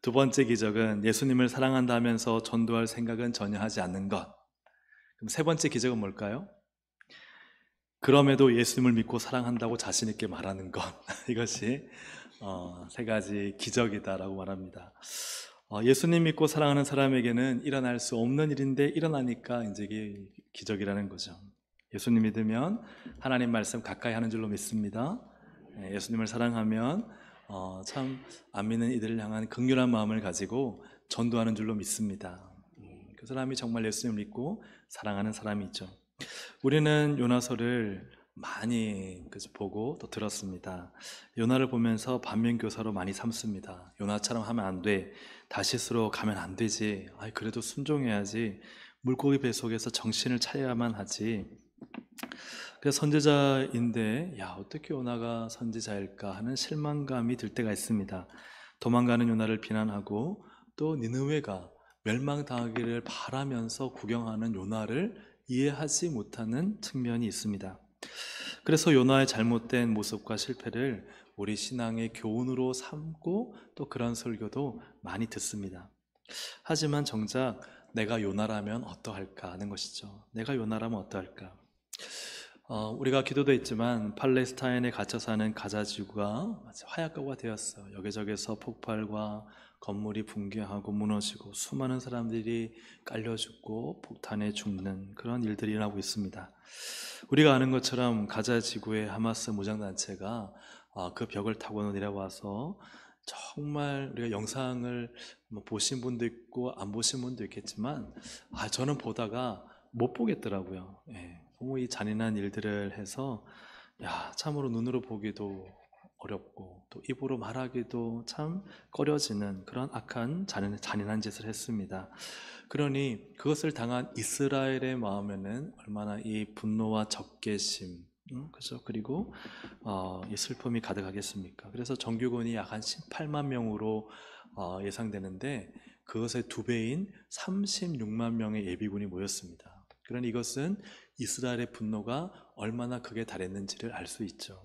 두 번째 기적은 예수님을 사랑한다 하면서 전도할 생각은 전혀 하지 않는 것. 그럼 세 번째 기적은 뭘까요? 그럼에도 예수님을 믿고 사랑한다고 자신 있게 말하는 것. 이것이 세 가지 기적이다라고 말합니다. 예수님 믿고 사랑하는 사람에게는 일어날 수 없는 일인데 일어나니까 이제 이게 기적이라는 거죠. 예수님 믿으면 하나님 말씀 가까이 하는 줄로 믿습니다. 예수님을 사랑하면 참 안 믿는 이들을 향한 긍휼한 마음을 가지고 전도하는 줄로 믿습니다. 그 사람이 정말 예수님을 믿고 사랑하는 사람이죠. 우리는 요나서를 많이 보고 또 들었습니다. 요나를 보면서 반면교사로 많이 삼습니다. 요나처럼 하면 안 돼. 다시스로 가면 안 되지. 그래도 순종해야지. 물고기 뱃속에서 정신을 차려야만 하지. 그래서 선지자인데 어떻게 요나가 선지자일까 하는 실망감이 들 때가 있습니다. 도망가는 요나를 비난하고 또 니느웨가 멸망당하기를 바라면서 구경하는 요나를 이해하지 못하는 측면이 있습니다. 그래서 요나의 잘못된 모습과 실패를 우리 신앙의 교훈으로 삼고 또 그런 설교도 많이 듣습니다. 하지만 정작 내가 요나라면 어떠할까 하는 것이죠. 내가 요나라면 어떠할까? 우리가 기도도 했지만 팔레스타인에 갇혀 사는 가자 지구가 화약고가 되었어요. 여기저기서 폭발과 건물이 붕괴하고 무너지고 수많은 사람들이 깔려 죽고 폭탄에 죽는 그런 일들이 일어나고 있습니다. 우리가 아는 것처럼 가자 지구의 하마스 무장단체가 그 벽을 타고 내려와서 정말 우리가 영상을 보신 분도 있고 안 보신 분도 있겠지만 저는 보다가 못 보겠더라고요. 너무 이 잔인한 일들을 해서 참으로 눈으로 보기도 어렵고 또 입으로 말하기도 참 꺼려지는 그런 악한 잔인한 짓을 했습니다. 그러니 그것을 당한 이스라엘의 마음에는 얼마나 이 분노와 적개심, 그죠? 그리고 이 슬픔이 가득하겠습니까? 그래서 정규군이 약 한 18만 명으로 예상되는데 그것의 2배인 36만 명의 예비군이 모였습니다. 그러니 이것은 이스라엘의 분노가 얼마나 극에 달했는지를 알 수 있죠.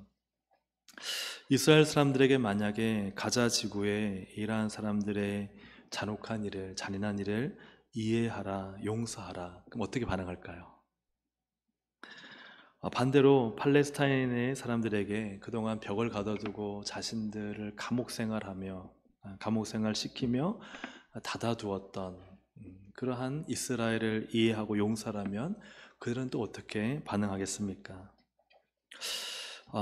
이스라엘 사람들에게 만약에 가자 지구에 이러한 사람들의 잔혹한 일을, 잔인한 일을 이해하라, 용서하라, 그럼 어떻게 반응할까요? 반대로 팔레스타인의 사람들에게 그동안 벽을 가둬두고 자신들을 감옥 생활 시키며 닫아두었던 그러한 이스라엘을 이해하고 용서라면 그들은 또 어떻게 반응하겠습니까?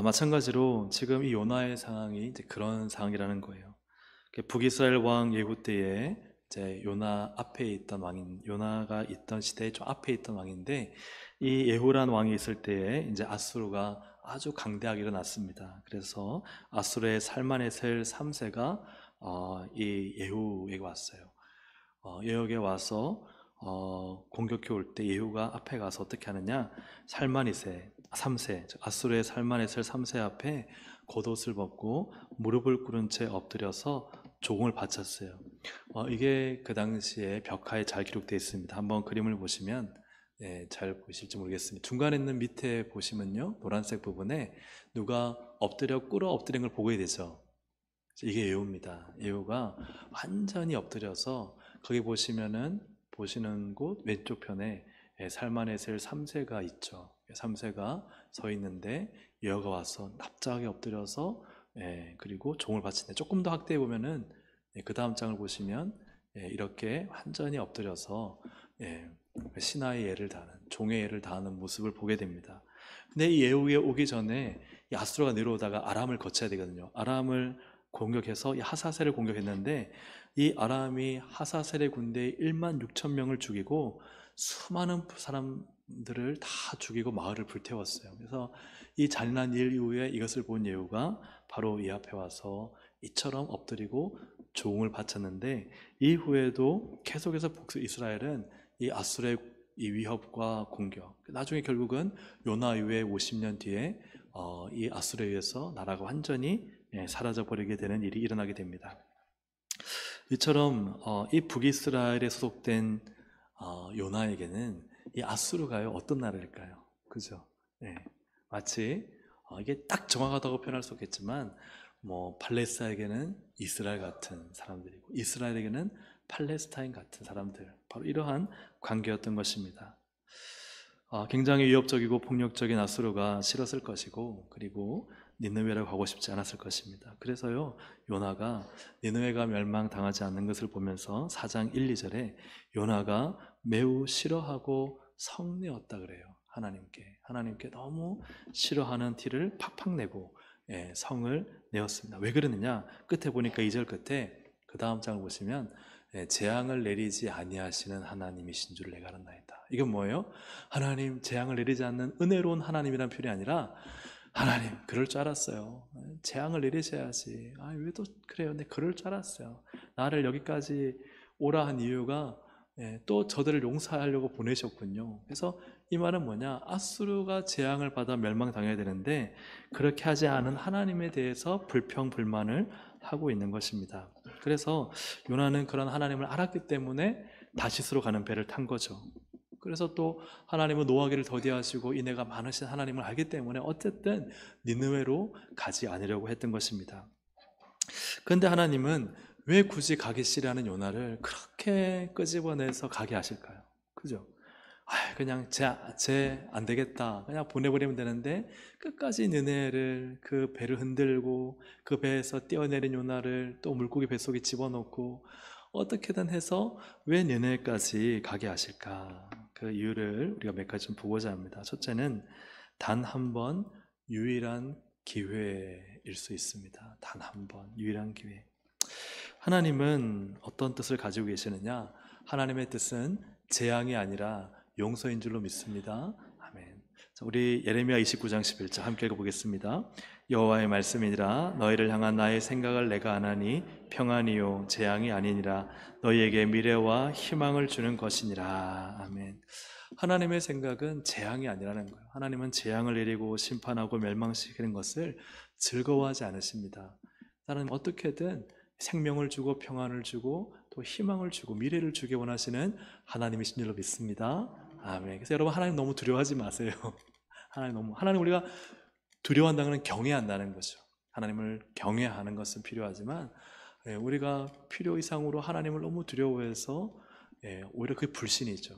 마찬가지로 지금 이 요나의 상황이 이제 그런 상황이라는 거예요. 북이스라엘 왕 예후 때에 이제 요나 앞에 있던 왕인, 요나가 있던 시대에 좀 앞에 있던 왕인데 이 예후란 왕이 있을 때에 이제 아수르가 아주 강대하게 일어났습니다. 그래서 아수르의 살만에셀 3세가 이 예후에게 왔어요. 예후에게 와서 공격해 올 때 예후가 앞에 가서 어떻게 하느냐, 살만이세 3세, 아수르의 살만에셀 3세 앞에 겉옷을 벗고 무릎을 꿇은 채 엎드려서 조공을 바쳤어요. 이게 그 당시에 벽화에 잘 기록되어 있습니다. 한번 그림을 보시면 잘 보실지 모르겠습니다. 중간에 있는 밑에 보시면요, 노란색 부분에 누가 엎드려 꿇어 엎드린 걸 보게 되죠. 이게 예후입니다. 예후가 완전히 엎드려서 거기 보시는 곳 왼쪽 편에 살만에셀 3세가 있죠. 3세가 서 있는데 예후가 와서 납작하게 엎드려서 그리고 종을 바치는데, 조금 더 확대해 보면은 그 다음 장을 보시면 이렇게 완전히 엎드려서 신하의 예를 다하는, 종의 예를 다하는 모습을 보게 됩니다. 근데 이 예후에 오기 전에 이 아수르가 내려오다가 아람을 거쳐야 되거든요. 아람을 공격해서 이 하사셀을 공격했는데 이 아람이 하사셀의 군대 1만 6천 명을 죽이고 수많은 사람들을 다 죽이고 마을을 불태웠어요. 그래서 이 잔인한 일 이후에 이것을 본 예후가 바로 이 앞에 와서 이처럼 엎드리고 조공을 바쳤는데, 이후에도 계속해서 이스라엘은 이 아수르의 이 위협과 공격, 나중에 결국은 요나 이후에 50년 뒤에 이 아수르에 의해서 나라가 완전히 사라져 버리게 되는 일이 일어나게 됩니다. 이처럼 이 북이스라엘에 소속된 요나에게는 이 아수르가요, 어떤 나라일까요? 그죠? 마치 이게 딱 정확하다고 표현할 수 없겠지만 뭐 팔레스타인에게는 이스라엘 같은 사람들이고 이스라엘에게는 팔레스타인 같은 사람들, 바로 이러한 관계였던 것입니다. 굉장히 위협적이고 폭력적인 아수르가 싫었을 것이고, 그리고 니느웨로 가고 싶지 않았을 것입니다. 그래서요, 요나가 니느웨가 멸망당하지 않는 것을 보면서 4장 1, 2절에 요나가 매우 싫어하고 성내었다 그래요. 하나님께 너무 싫어하는 티를 팍팍 내고 성을 내었습니다. 왜 그러느냐? 끝에 보니까 2절 끝에 그 다음 장을 보시면 재앙을 내리지 아니하시는 하나님이신 줄 내가 알았나이다. 이건 뭐예요? 하나님, 재앙을 내리지 않는 은혜로운 하나님이란 표현이 아니라, 하나님, 그럴 줄 알았어요. 재앙을 내리셔야지. 왜 또 그래요? 네, 그럴 줄 알았어요. 나를 여기까지 오라 한 이유가 또 저들을 용서하려고 보내셨군요. 그래서 이 말은 뭐냐? 아수르가 재앙을 받아 멸망당해야 되는데 그렇게 하지 않은 하나님에 대해서 불평불만을 하고 있는 것입니다. 그래서 요나는 그런 하나님을 알았기 때문에 다시스로 가는 배를 탄 거죠. 그래서 또 하나님은 노하기를 더디하시고 인애가 많으신 하나님을 알기 때문에 어쨌든 니느웨로 가지 않으려고 했던 것입니다. 그런데 하나님은 왜 굳이 가기 싫어하는 요나를 그렇게 끄집어내서 가게 하실까요? 그죠? 그냥 쟤 안 되겠다, 그냥 보내버리면 되는데 끝까지 니느웨를, 그 배를 흔들고 그 배에서 뛰어내린 요나를 또 물고기 뱃속에 집어넣고 어떻게든 해서 왜 니느웨까지 가게 하실까? 그 이유를 우리가 몇 가지 좀 보고자 합니다. 첫째는 단 한 번 유일한 기회일 수 있습니다. 단 한 번 유일한 기회. 하나님은 어떤 뜻을 가지고 계시느냐? 하나님의 뜻은 재앙이 아니라 용서인 줄로 믿습니다. 아멘. 자, 우리 예레미야 29장 11절 함께 읽어보겠습니다. 여호와의 말씀이니라. 너희를 향한 나의 생각을 내가 아나니 평안이요 재앙이 아니니라. 너희에게 미래와 희망을 주는 것이니라. 아멘. 하나님의 생각은 재앙이 아니라는 거예요. 하나님은 재앙을 내리고 심판하고 멸망시키는 것을 즐거워하지 않으십니다. 하나님 어떻게든 생명을 주고 평안을 주고 또 희망을 주고 미래를 주기 원하시는 하나님이신 줄로 믿습니다. 아멘. 그래서 여러분, 하나님 너무 두려워하지 마세요. 하나님 우리가 두려워한다는 건 경외한다는 거죠. 하나님을 경외하는 것은 필요하지만 우리가 필요 이상으로 하나님을 너무 두려워해서 오히려 그게 불신이죠.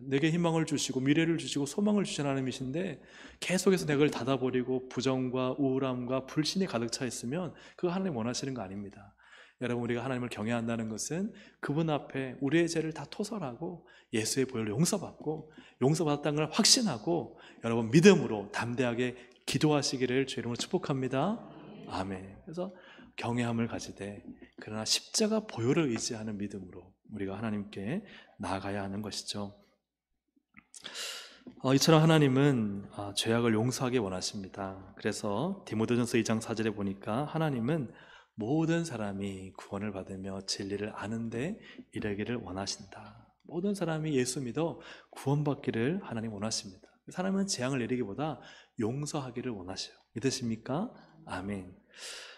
내게 희망을 주시고 미래를 주시고 소망을 주신 하나님이신데 계속해서 내가 그걸 닫아버리고 부정과 우울함과 불신이 가득 차 있으면 그거 하나님 원하시는 거 아닙니다. 여러분, 우리가 하나님을 경외한다는 것은 그분 앞에 우리의 죄를 다 토설하고 예수의 보혈로 용서받고 용서받았다는 걸 확신하고 여러분 믿음으로 담대하게 기도하시기를 주 이름으로 축복합니다. 아멘. 그래서 경외함을 가지되 그러나 십자가 보혈을 의지하는 믿음으로 우리가 하나님께 나아가야 하는 것이죠. 이처럼 하나님은 죄악을 용서하기 원하십니다. 그래서 디모데전서 2장 4절에 보니까 하나님은 모든 사람이 구원을 받으며 진리를 아는데 이르기를 원하신다. 모든 사람이 예수 믿어 구원받기를 하나님 원하십니다. 하나님은 재앙을 내리기보다 용서하기를 원하셔요. 믿으십니까? 아멘.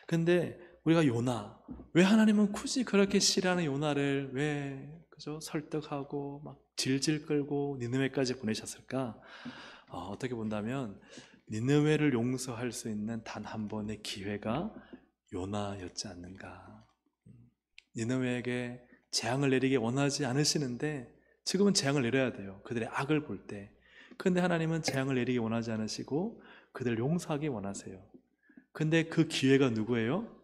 근데 우리가 요나, 왜 하나님은 굳이 그렇게 싫어하는 요나를 왜 그죠? 설득하고 막 질질 끌고 니느웨까지 보내셨을까? 어떻게 본다면 니느웨를 용서할 수 있는 단 한 번의 기회가 요나였지 않는가. 니느웨에게 재앙을 내리기 원하지 않으시는데 지금은 재앙을 내려야 돼요. 그들의 악을 볼 때. 그런데 하나님은 재앙을 내리기 원하지 않으시고 그들을 용서하기 원하세요. 근데 그 기회가 누구예요?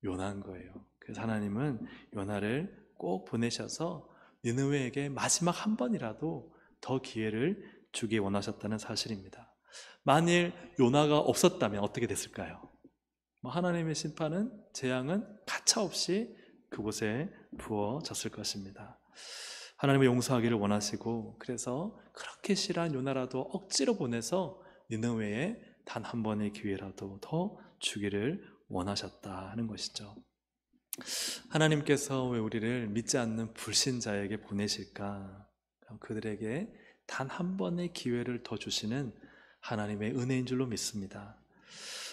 요나인 거예요. 그래서 하나님은 요나를 꼭 보내셔서 니느웨에게 마지막 한 번이라도 더 기회를 주기 원하셨다는 사실입니다. 만일 요나가 없었다면 어떻게 됐을까요? 하나님의 심판은, 재앙은 가차없이 그곳에 부어졌을 것입니다. 하나님은 용서하기를 원하시고 그래서 그렇게 싫어한 요나라도 억지로 보내서 니느웨에 단 한 번의 기회라도 더 주기를 원하셨다 하는 것이죠. 하나님께서 왜 우리를 믿지 않는 불신자에게 보내실까? 그들에게 단 한 번의 기회를 더 주시는 하나님의 은혜인 줄로 믿습니다.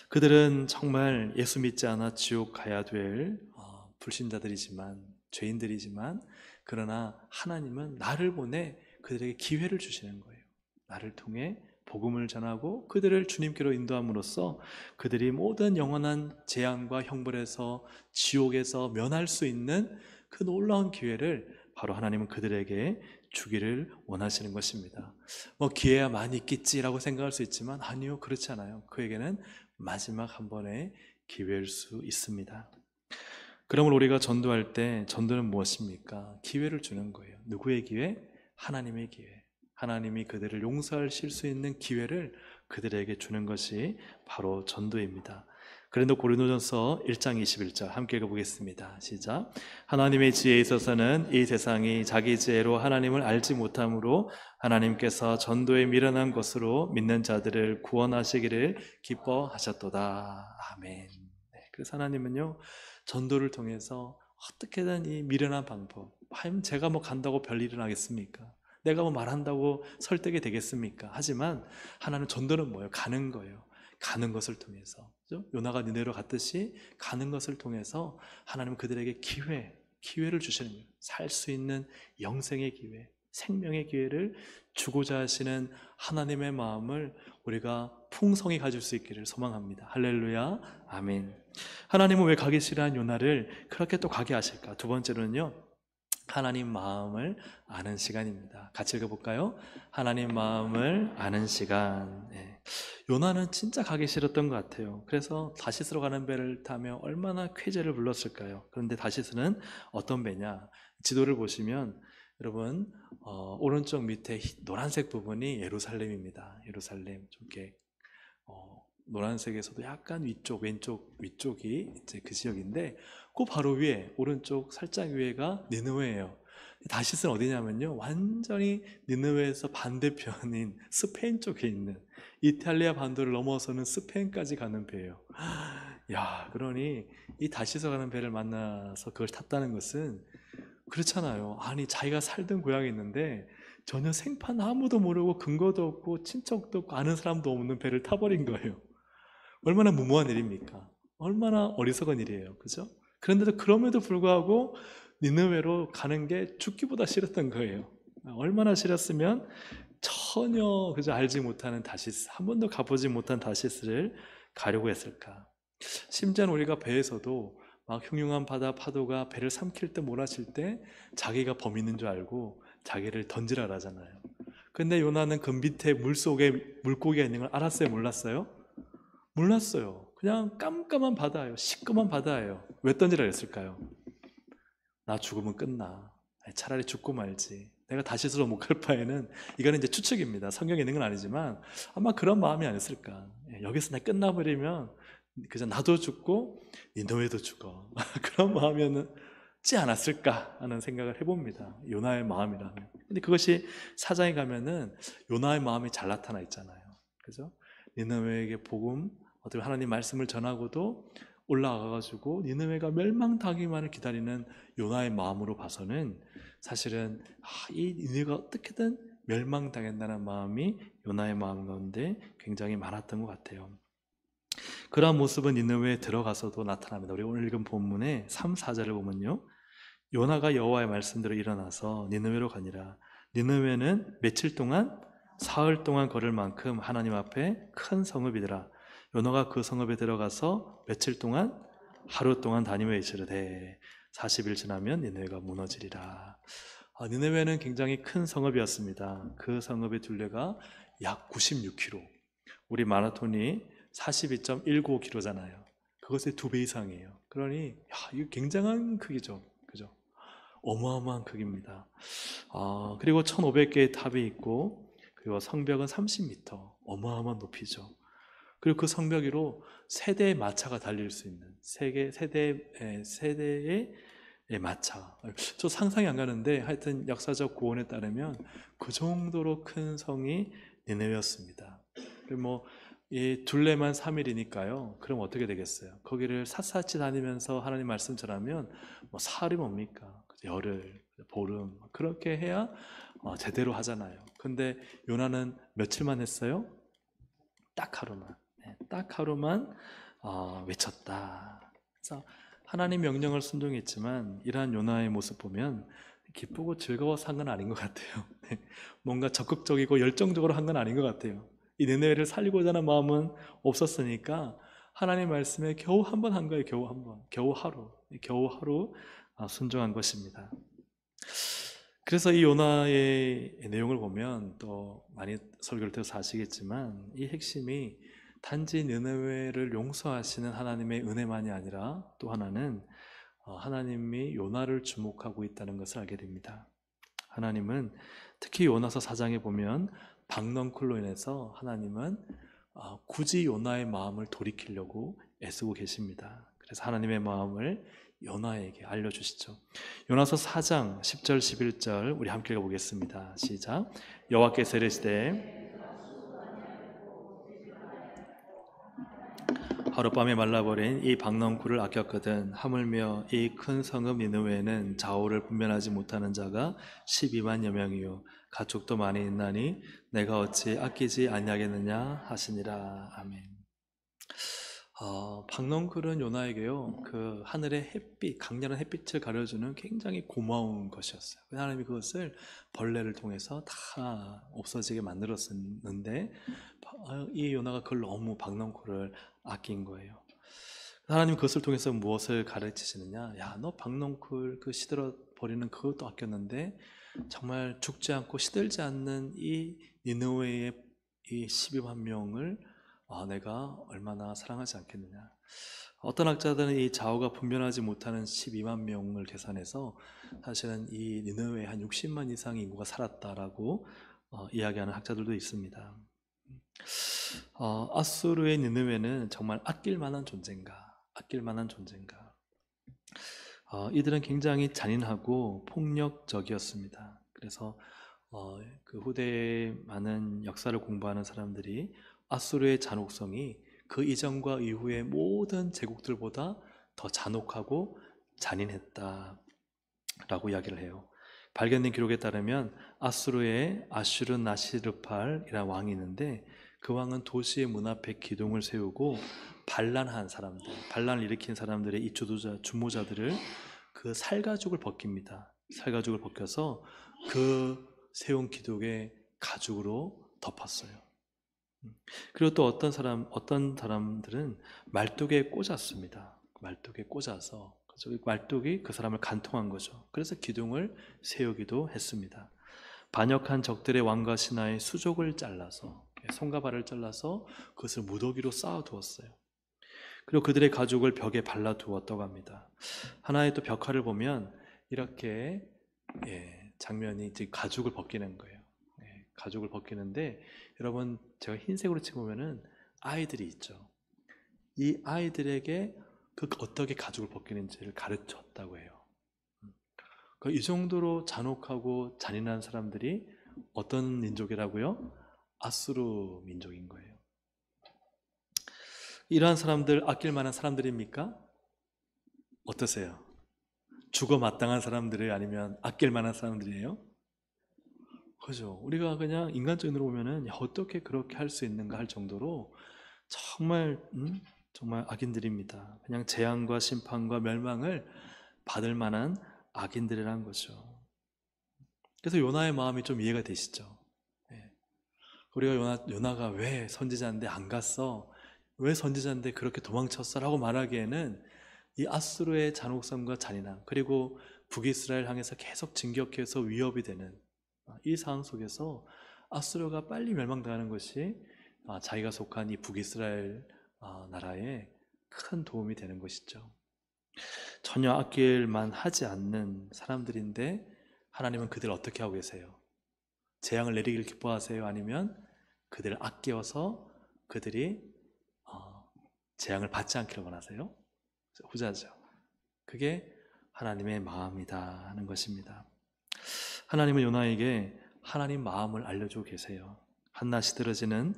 그들은 정말 예수 믿지 않아 지옥 가야 될 불신자들이지만, 죄인들이지만, 그러나 하나님은 나를 보내 그들에게 기회를 주시는 거예요. 나를 통해 복음을 전하고 그들을 주님께로 인도함으로써 그들이 모든 영원한 재앙과 형벌에서 지옥에서 면할 수 있는 그 놀라운 기회를 바로 하나님은 그들에게 주기를 원하시는 것입니다. 뭐 기회야 많이 있겠지라고 생각할 수 있지만 아니요, 그렇지 않아요. 그에게는 마지막 한 번의 기회일 수 있습니다. 그러므로 우리가 전도할 때 전도는 무엇입니까? 기회를 주는 거예요. 누구의 기회? 하나님의 기회. 하나님이 그들을 용서하실 수 있는 기회를 그들에게 주는 것이 바로 전도입니다. 그런데 고린도전서 1장 21절 함께 읽어보겠습니다. 시작. 하나님의 지혜에 있어서는 이 세상이 자기 지혜로 하나님을 알지 못함으로 하나님께서 전도에 미련한 것으로 믿는 자들을 구원하시기를 기뻐하셨도다. 아멘. 네, 그래서 하나님은요, 전도를 통해서 어떻게든 이 미련한 방법, 하면 제가 뭐 간다고 별일은 하겠습니까? 내가 뭐 말한다고 설득이 되겠습니까? 하지만 하나는 전도는 뭐예요? 가는 거예요. 가는 것을 통해서, 그죠? 요나가 니네로 갔듯이 가는 것을 통해서 하나님은 그들에게 기회를 주시는 거예요. 살 수 있는 영생의 기회, 생명의 기회를 주고자 하시는 하나님의 마음을 우리가 풍성히 가질 수 있기를 소망합니다. 할렐루야, 아멘. 하나님은 왜 가기 싫어한 요나를 그렇게 또 가게 하실까? 두 번째로는요, 하나님 마음을 아는 시간입니다. 같이 읽어볼까요? 하나님 마음을 아는 시간. 네. 요나는 진짜 가기 싫었던 것 같아요. 그래서 다시스로 가는 배를 타며 얼마나 쾌재를 불렀을까요? 그런데 다시스는 어떤 배냐? 지도를 보시면 여러분, 오른쪽 밑에 노란색 부분이 예루살렘입니다. 예루살렘 쪽에 노란색에서도 약간 위쪽이 이제 그 지역인데, 그 바로 위에, 오른쪽 살짝 위에가 니느웨예요. 다시스는 어디냐면요, 완전히 니느웨에서 반대편인 스페인 쪽에 있는, 이탈리아 반도를 넘어서는 스페인까지 가는 배예요. 야, 그러니 이 다시서 가는 배를 만나서 그걸 탔다는 것은, 그렇잖아요. 아니, 자기가 살던 고향이 있는데 전혀 생판 아무도 모르고 근거도 없고 친척도 없고 아는 사람도 없는 배를 타버린 거예요. 얼마나 무모한 일입니까? 얼마나 어리석은 일이에요. 그죠? 그런데도 그럼에도 불구하고 니느웨로 가는 게 죽기보다 싫었던 거예요. 얼마나 싫었으면 전혀 그저 알지 못하는 다시스, 한 번도 가보지 못한 다시스를 가려고 했을까? 심지어는 우리가 배에서도 막 흉흉한 바다 파도가 배를 삼킬 때 몰아칠 때 자기가 범인인 줄 알고 자기를 던지라 하잖아요. 근데 요나는 그 밑에 물속에 물고기가 있는 걸 알았어요? 몰랐어요? 몰랐어요. 그냥 깜깜한 바다예요. 시꺼먼 바다예요. 왜 던지라 했을까요? 나 죽으면 끝나. 차라리 죽고 말지. 내가 다시스로 못 갈 바에는, 이거는 이제 추측입니다. 성경에 있는 건 아니지만 아마 그런 마음이 아니었을까. 여기서 나 끝나버리면 그저 나도 죽고 니느웨도 죽어. 그런 마음이었지 않았을까 하는 생각을 해봅니다. 요나의 마음이라면. 근데 그것이 사장에 가면은 요나의 마음이 잘 나타나 있잖아요. 그죠? 니느웨에게 복음, 어떻게 하나님 말씀을 전하고도 올라가가지고 니느웨가 멸망당하기만을 기다리는 요나의 마음으로 봐서는 사실은 이 니느웨가 어떻게든 멸망당한다는 마음이 요나의 마음 가운데 굉장히 많았던 것 같아요. 그러한 모습은 니느웨에 들어가서도 나타납니다. 우리 오늘 읽은 본문의 3, 4절을 보면요, 요나가 여호와의 말씀대로 일어나서 니느웨로 가니라. 니느웨는 며칠 동안, 사흘 동안 걸을 만큼 하나님 앞에 큰 성읍이더라. 요나가 그 성읍에 들어가서 며칠 동안, 하루 동안 다니며 이르되 40일 지나면 니느웨가 무너지리라. 니느웨는 굉장히 큰 성읍이었습니다. 그 성읍의 둘레가 약 96km. 우리 마라톤이 42.195km잖아요. 그것의 2배 이상이에요. 그러니 이거 굉장한 크기죠. 그죠? 어마어마한 크기입니다. 그리고 1500개의 탑이 있고, 그리고 성벽은 30m. 어마어마한 높이죠. 그리고 그 성벽 위로 세대의 마차가 달릴 수 있는 세대의 마차. 저 상상이 안 가는데 하여튼 역사적 고원에 따르면 그 정도로 큰 성이 니느웨였습니다. 이 둘레만 3일이니까요. 그럼 어떻게 되겠어요? 거기를 샅샅이 다니면서 하나님 말씀 전하면 사흘이 뭡니까? 열흘, 보름, 그렇게 해야 제대로 하잖아요. 근데 요나는 며칠만 했어요? 딱 하루만. 딱 하루만 외쳤다. 그래서 하나님 명령을 순종했지만 이러한 요나의 모습 보면 기쁘고 즐거워서 한 건 아닌 것 같아요. 뭔가 적극적이고 열정적으로 한 건 아닌 것 같아요. 이 니느웨를 살리고자 하는 마음은 없었으니까 하나님 말씀에 겨우 한 번 한 거예요. 겨우 한 번, 겨우 하루 순종한 것입니다. 그래서 이 요나의 내용을 보면 또 많이 설교를 들어서 아시겠지만 이 핵심이 단지 니느웨를 용서하시는 하나님의 은혜만이 아니라 또 하나는 하나님이 요나를 주목하고 있다는 것을 알게 됩니다. 하나님은 특히 요나서 4장에 보면 박넝쿨로 인해서 하나님은 굳이 요나의 마음을 돌이키려고 애쓰고 계십니다. 그래서 하나님의 마음을 요나에게 알려주시죠. 요나서 4장 10절 11절 우리 함께 읽어보겠습니다. 시작. 여호와께서 이르시되 하룻밤에 말라버린 이 박넝쿨을 아꼈거든. 하물며 이 큰 성읍 니느웨는 좌우를 분별하지 못하는 자가 12만여 명이요 가축도 많이 있나니 내가 어찌 아끼지 아니하겠느냐 하시니라. 아멘. 박넝쿨은 요나에게요 그 하늘의 햇빛, 강렬한 햇빛을 가려주는 굉장히 고마운 것이었어요. 하나님이 그것을 벌레를 통해서 다 없어지게 만들었었는데 이 요나가 그걸 너무 박넝쿨을 아낀 거예요. 하나님 그것을 통해서 무엇을 가르치시느냐? 야, 너 박넝쿨 그 시들어 버리는 그것도 아꼈는데 정말 죽지 않고 시들지 않는 이 니느웨의 이 12만 명을 내가 얼마나 사랑하지 않겠느냐. 어떤 학자들은 이 좌우가 분별하지 못하는 12만 명을 계산해서 사실은 이 니느웨에 한 60만 이상의 인구가 살았다라고 이야기하는 학자들도 있습니다. 아수르의 니느웨는 정말 아낄 만한 존재인가? 이들은 굉장히 잔인하고 폭력적이었습니다. 그래서 그 후대에 많은 역사를 공부하는 사람들이 아수르의 잔혹성이 그 이전과 이후의 모든 제국들보다 더 잔혹하고 잔인했다라고 이야기를 해요. 발견된 기록에 따르면 아수르의 아슈르나시르팔이라는 왕이 있는데 그 왕은 도시의 문 앞에 기둥을 세우고 반란한 사람들, 반란을 일으킨 사람들의 이 주모자들을 그 살가죽을 벗깁니다. 살가죽을 벗겨서 그 세운 기둥에 가죽으로 덮었어요. 그리고 또 어떤 사람들은 말뚝에 꽂았습니다. 말뚝에 꽂아서 말뚝이 그 사람을 간통한 거죠. 그래서 기둥을 세우기도 했습니다. 반역한 적들의 왕과 신하의 수족을 잘라서 손과 발을 잘라서 그것을 무더기로 쌓아두었어요. 그리고 그들의 가죽을 벽에 발라두었다고 합니다. 하나의 또 벽화를 보면 이렇게 장면이 이제 가죽을 벗기는 거예요. 가죽을 벗기는데 여러분 제가 흰색으로 찍으면은 아이들이 있죠. 이 아이들에게 어떻게 가죽을 벗기는지를 가르쳤다고 해요. 이 정도로 잔혹하고 잔인한 사람들이 어떤 민족이라고요? 아수르 민족인 거예요. 이러한 사람들 아낄 만한 사람들입니까? 어떠세요? 죽어 마땅한 사람들이 아니면 아낄 만한 사람들이에요? 그죠? 우리가 그냥 인간적으로 보면은 어떻게 그렇게 할 수 있는가 할 정도로 정말 악인들입니다. 그냥 재앙과 심판과 멸망을 받을 만한 악인들이란 거죠. 그래서 요나의 마음이 좀 이해가 되시죠? 우리가 요나가 왜 선지자인데 안 갔어? 왜 선지자인데 그렇게 도망쳤어? 라고 말하기에는 이 아수르의 잔혹성과 잔인함, 그리고 북이스라엘 향해서 계속 진격해서 위협이 되는 이 상황 속에서 아수르가 빨리 멸망당하는 것이 자기가 속한 이 북이스라엘 나라에 큰 도움이 되는 것이죠. 전혀 아낄만 하지 않는 사람들인데 하나님은 그들을 어떻게 하고 계세요? 재앙을 내리기를 기뻐하세요? 아니면 그들을 아껴서 그들이 재앙을 받지 않기를 원하세요? 후자죠. 그게 하나님의 마음이다 하는 것입니다. 하나님은 요나에게 하나님 마음을 알려주고 계세요. 한낮 시들어지는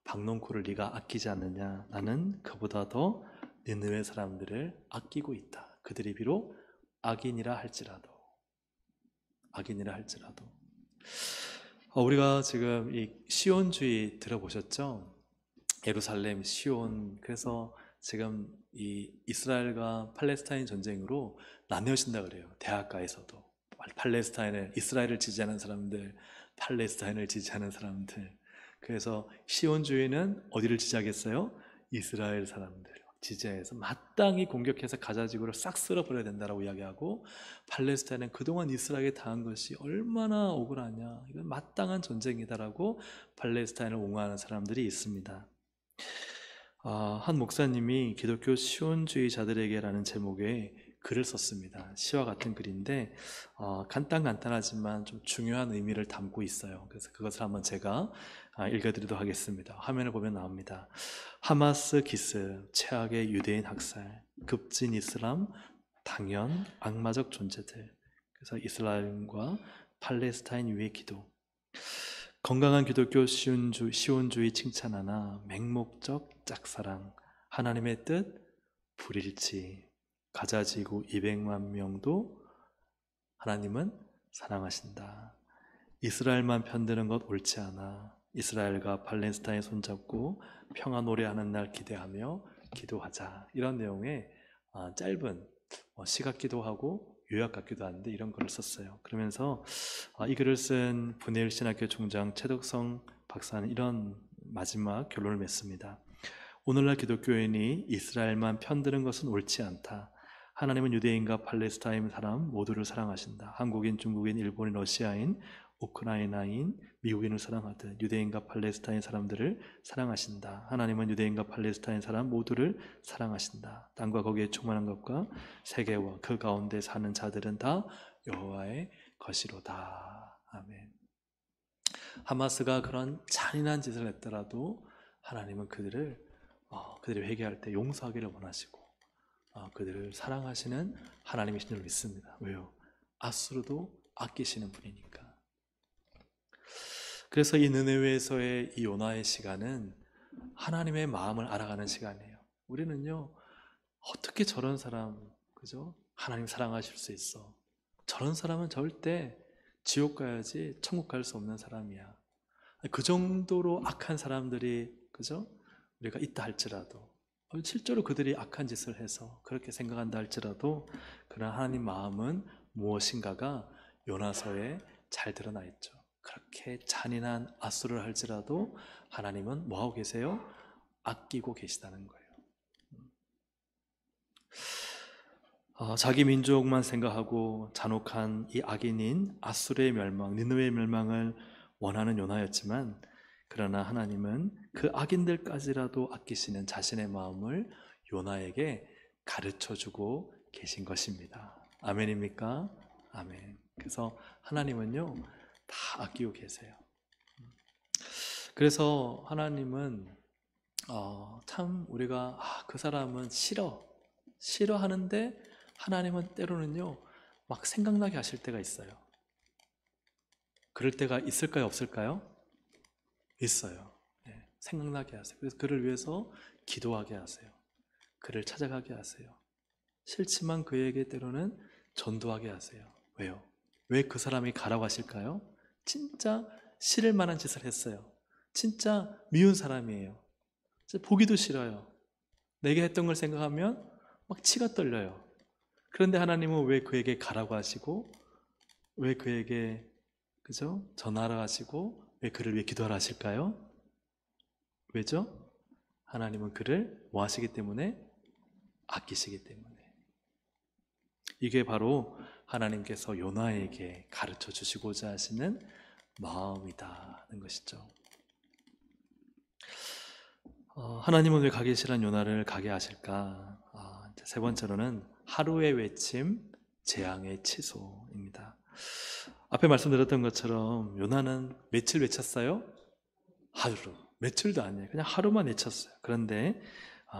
박넝쿨을 네가 아끼지 않느냐? 나는 그보다 더 니느웨 사람들을 아끼고 있다. 그들이 비록 악인이라 할지라도 우리가 지금 이 시온주의 들어보셨죠? 예루살렘, 시온. 그래서 지금 이 이스라엘과 팔레스타인 전쟁으로 나뉘어진다 그래요. 대학가에서도 이스라엘을 지지하는 사람들, 팔레스타인을 지지하는 사람들. 그래서 시온주의는 어디를 지지하겠어요? 이스라엘 사람들 지지해서 마땅히 공격해서 가자 지구를 싹 쓸어버려야 된다라고 이야기하고, 팔레스타인은 그동안 이스라엘에 당한 것이 얼마나 억울하냐, 이건 마땅한 전쟁이다라고 팔레스타인을 옹호하는 사람들이 있습니다. 한 목사님이 기독교 시온주의자들에게라는 제목의 글을 썼습니다. 시와 같은 글인데 간단하지만 좀 중요한 의미를 담고 있어요. 그래서 그것을 한번 제가 읽어드리도록 하겠습니다. 화면을 보면 나옵니다. 하마스 기습, 최악의 유대인 학살, 급진 이슬람, 당연 악마적 존재들. 그래서 이스라엘과 팔레스타인 위의 기도. 건강한 기독교 시온주의 칭찬하나 맹목적 짝사랑, 하나님의 뜻 불일치, 가자지구 200만 명도 하나님은 사랑하신다. 이스라엘만 편드는 것 옳지 않아. 이스라엘과 팔레스타인 손잡고 평화 노래하는 날 기대하며 기도하자. 이런 내용의 짧은 시각 기도하고 요약 같기도 한데 이런 글을 썼어요. 그러면서 이 글을 쓴 분해일 신학교 총장 최덕성 박사는 이런 마지막 결론을 맺습니다. 오늘날 기독교인이 이스라엘만 편드는 것은 옳지 않다. 하나님은 유대인과 팔레스타인 사람 모두를 사랑하신다. 한국인, 중국인, 일본인, 러시아인, 우크라이나인, 미국인을 사랑하듯 유대인과 팔레스타인 사람들을 사랑하신다. 하나님은 유대인과 팔레스타인 사람 모두를 사랑하신다. 땅과 거기에 충만한 것과 세계와 그 가운데 사는 자들은 다 여호와의 것이로다. 아멘. 하마스가 그런 잔인한 짓을 했더라도 하나님은 그들이 회개할 때 용서하기를 원하시고 그들을 사랑하시는 하나님이신 줄 믿습니다. 왜요? 아수르도 아끼시는 분이니까. 그래서 이 느네웨에서의 이 요나의 시간은 하나님의 마음을 알아가는 시간이에요. 우리는요, 어떻게 저런 사람, 그죠? 하나님 사랑하실 수 있어. 저런 사람은 절대 지옥 가야지 천국 갈 수 없는 사람이야. 그 정도로 악한 사람들이, 그죠? 우리가 있다 할지라도, 실제로 그들이 악한 짓을 해서 그렇게 생각한다 할지라도, 그러나 하나님 마음은 무엇인가가 요나서에 잘 드러나 있죠. 그렇게 잔인한 아수르를 할지라도 하나님은 뭐하고 계세요? 아끼고 계시다는 거예요. 자기 민족만 생각하고 잔혹한 이 악인인 아수르의 멸망, 니느웨의 멸망을 원하는 요나였지만, 그러나 하나님은 그 악인들까지라도 아끼시는 자신의 마음을 요나에게 가르쳐주고 계신 것입니다. 아멘입니까? 아멘. 그래서 하나님은요, 다 아끼고 계세요. 그래서 하나님은 참 우리가 그 사람은 싫어하는데 하나님은 때로는요 막 생각나게 하실 때가 있어요. 그럴 때가 있을까요, 없을까요? 있어요. 네, 생각나게 하세요. 그래서 그를 위해서 기도하게 하세요. 그를 찾아가게 하세요. 싫지만 그에게 때로는 전도하게 하세요. 왜요? 왜 그 사람이 가라고 하실까요? 진짜 싫을 만한 짓을 했어요. 진짜 미운 사람이에요. 보기도 싫어요. 내게 했던 걸 생각하면 막 치가 떨려요. 그런데 하나님은 왜 그에게 가라고 하시고, 왜 그에게 그죠? 전하라 하시고, 왜 그를 위해 기도하라 하실까요? 왜죠? 하나님은 그를 뭐 하시기 때문에? 아끼시기 때문에. 이게 바로 하나님께서 요나에게 가르쳐 주시고자 하시는 마음이다는 것이죠. 하나님은 왜 가기 싫은 요나를 가게 하실까? 세 번째로는 하루의 외침, 재앙의 취소입니다. 앞에 말씀드렸던 것처럼 요나는 며칠 외쳤어요? 하루. 며칠도 아니에요. 그냥 하루만 외쳤어요. 그런데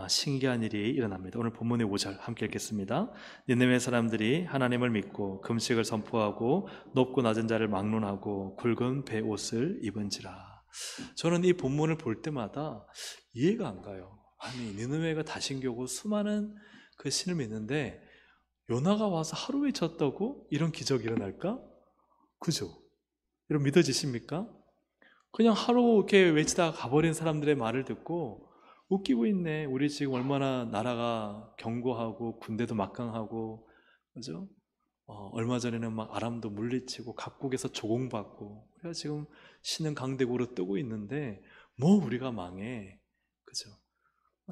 신기한 일이 일어납니다. 오늘 본문의 5절 함께 읽겠습니다. 니느웨 사람들이 하나님을 믿고 금식을 선포하고 높고 낮은 자를 막론하고 굵은 베옷을 입은지라. 저는 이 본문을 볼 때마다 이해가 안 가요. 아니, 니느웨가 다신교고 수많은 그 신을 믿는데 요나가 와서 하루 외쳤다고 이런 기적이 일어날까? 그죠? 여러분 믿어지십니까? 그냥 하루 이렇게 외치다가 가버린 사람들의 말을 듣고 웃기고 있네. 우리 지금 얼마나 나라가 견고하고 군대도 막강하고, 그죠? 얼마 전에는 막 아람도 물리치고 각국에서 조공받고 우리가 지금 신은 강대국으로 뜨고 있는데 뭐 우리가 망해. 그죠?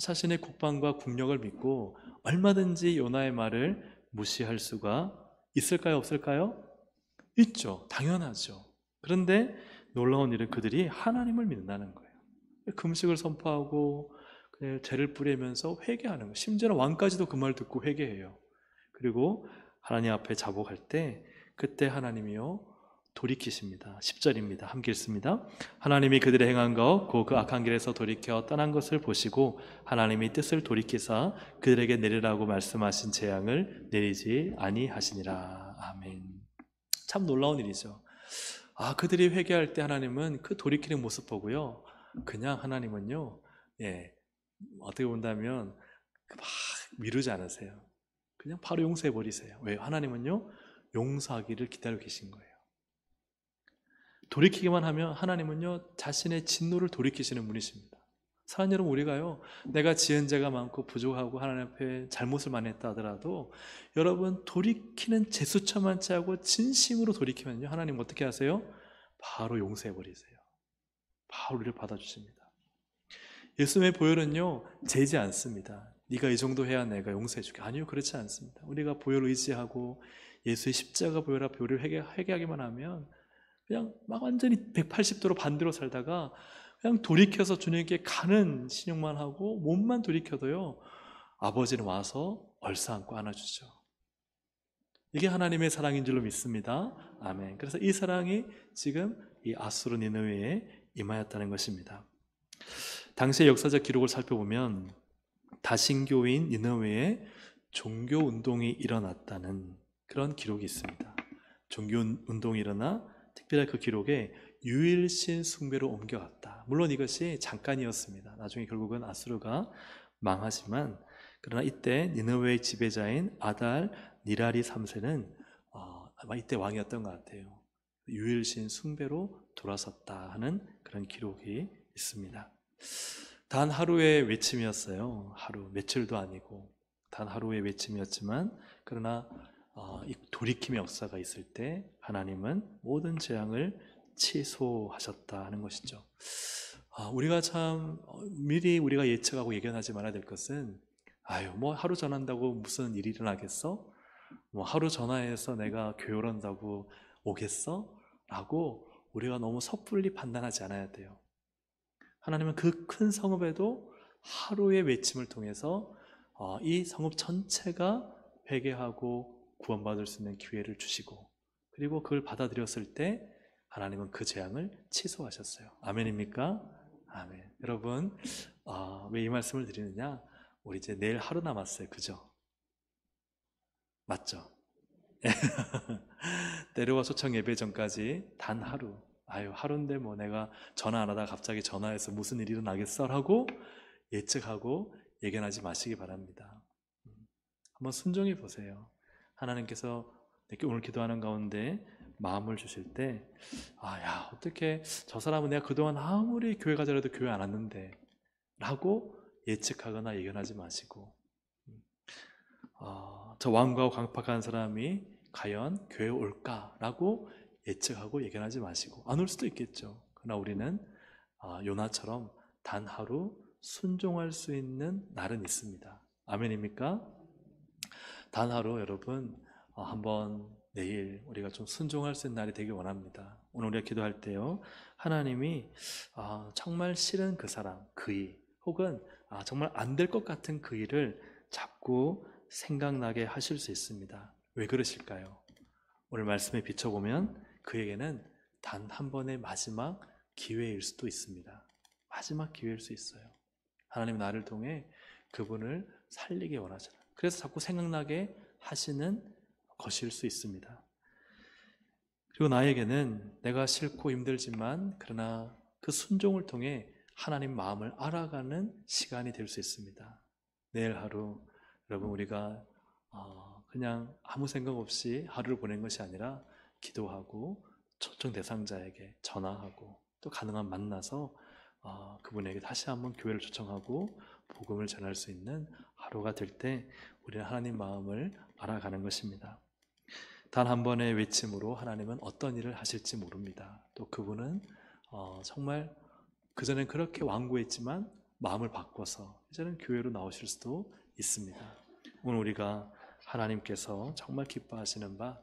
자신의 국방과 국력을 믿고 얼마든지 요나의 말을 무시할 수가 있을까요? 없을까요? 있죠. 당연하죠. 그런데 놀라운 일은 그들이 하나님을 믿는다는 거예요. 금식을 선포하고 그냥 죄를 뿌리면서 회개하는 거예요. 심지어는 왕까지도 그 말 듣고 회개해요. 그리고 하나님 앞에 자복할 때 그때 하나님이요 돌이키십니다. 10절입니다. 함께 읽습니다. 하나님이 그들의 행한 것 곧 그 악한 길에서 돌이켜 떠난 것을 보시고 하나님이 뜻을 돌이키사 그들에게 내리라고 말씀하신 재앙을 내리지 아니하시니라. 아멘. 참 놀라운 일이죠. 그들이 회개할 때 하나님은 그 돌이키는 모습 보고요. 그냥 하나님은요, 어떻게 본다면 막 미루지 않으세요. 그냥 바로 용서해 버리세요. 왜요? 하나님은요, 용서하기를 기다리고 계신 거예요. 돌이키기만 하면 하나님은요, 자신의 진노를 돌이키시는 분이십니다. 사랑하는 여러분, 우리가요, 내가 지은 죄가 많고 부족하고 하나님 앞에 잘못을 많이 했다 하더라도 여러분 돌이키는 재수처만치 하고 진심으로 돌이키면요, 하나님 어떻게 하세요? 바로 용서해 버리세요. 바로 우리를 받아주십니다. 예수님의 보혈은요, 재지 않습니다. 네가 이 정도 해야 내가 용서해 줄게. 아니요, 그렇지 않습니다. 우리가 보혈을 의지하고 예수의 십자가 보혈 앞에 우리를 회개하기만 하면 그냥 막 완전히 180도로 반대로 살다가 그냥 돌이켜서 주님께 가는 신용만 하고 몸만 돌이켜도요, 아버지는 와서 얼싸안고 안아주죠. 이게 하나님의 사랑인 줄로 믿습니다. 아멘. 그래서 이 사랑이 지금 이 아수르 니느웨에 임하였다는 것입니다. 당시의 역사적 기록을 살펴보면 다신교인 니느웨에 종교운동이 일어났다는 그런 기록이 있습니다. 종교운동이 일어나 특별히 그 기록에 유일신 숭배로 옮겨갔다. 물론 이것이 잠깐이었습니다. 나중에 결국은 아수르가 망하지만 그러나 이때 니느웨의 지배자인 아달 니라리 3세는 아마 이때 왕이었던 것 같아요. 유일신 숭배로 돌아섰다 하는 그런 기록이 있습니다. 단 하루의 외침이었어요. 하루, 며칠도 아니고 단 하루의 외침이었지만 그러나 이 돌이킴의 역사가 있을 때 하나님은 모든 재앙을 취소하셨다 하는 것이죠. 우리가 참 미리 우리가 예측하고 예견하지 말아야 될 것은 뭐 하루 전한다고 무슨 일이 일어나겠어? 뭐 하루 전화해서 내가 교회를 한다고 오겠어? 라고 우리가 너무 섣불리 판단하지 않아야 돼요. 하나님은 그 큰 성읍에도 하루의 외침을 통해서 이 성읍 전체가 회개하고 구원받을 수 있는 기회를 주시고 그리고 그걸 받아들였을 때 하나님은 그 재앙을 취소하셨어요. 아멘입니까? 아멘. 여러분 왜 이 말씀을 드리느냐? 우리 이제 내일 하루 남았어요. 그죠? 맞죠? 때려와 초청 예배 전까지 단 하루. 하루인데 뭐 내가 전화 안 하다가 갑자기 전화해서 무슨 일이 일어나겠어? 하고 예측하고 예견하지 마시기 바랍니다. 한번 순종해 보세요. 하나님께서 오늘 기도하는 가운데 마음을 주실 때 어떻게 저 사람은 내가 그동안 아무리 교회 가자라도 교회 안 왔는데 라고 예측하거나 예견하지 마시고 저 왕과 강팍한 사람이 과연 교회에 올까라고 예측하고 예견하지 마시고 안 올 수도 있겠죠. 그러나 우리는 요나처럼 단 하루 순종할 수 있는 날은 있습니다. 아멘입니까? 단 하루 여러분 한번 내일 우리가 좀 순종할 수 있는 날이 되길 원합니다. 오늘 우리가 기도할 때요, 하나님이 정말 싫은 그 사람, 그 일, 혹은 정말 안 될 것 같은 그 일을 자꾸 생각나게 하실 수 있습니다. 왜 그러실까요? 오늘 말씀에 비춰보면 그에게는 단 한 번의 마지막 기회일 수도 있습니다. 마지막 기회일 수 있어요. 하나님 나를 통해 그분을 살리기 원하잖아요. 그래서 자꾸 생각나게 하시는 것일 수 있습니다. 그리고 나에게는 내가 싫고 힘들지만 그러나 그 순종을 통해 하나님 마음을 알아가는 시간이 될 수 있습니다. 내일 하루 여러분 우리가 그냥 아무 생각 없이 하루를 보낸 것이 아니라 기도하고 초청 대상자에게 전화하고 또 가능한 만나서 그분에게 다시 한번 교회를 초청하고 복음을 전할 수 있는 하루가 될 때 우리는 하나님 마음을 알아가는 것입니다. 단 한 번의 외침으로 하나님은 어떤 일을 하실지 모릅니다. 또 그분은 정말 그전엔 그렇게 완고했지만 마음을 바꿔서 이제는 교회로 나오실 수도 있습니다. 오늘 우리가 하나님께서 정말 기뻐하시는 바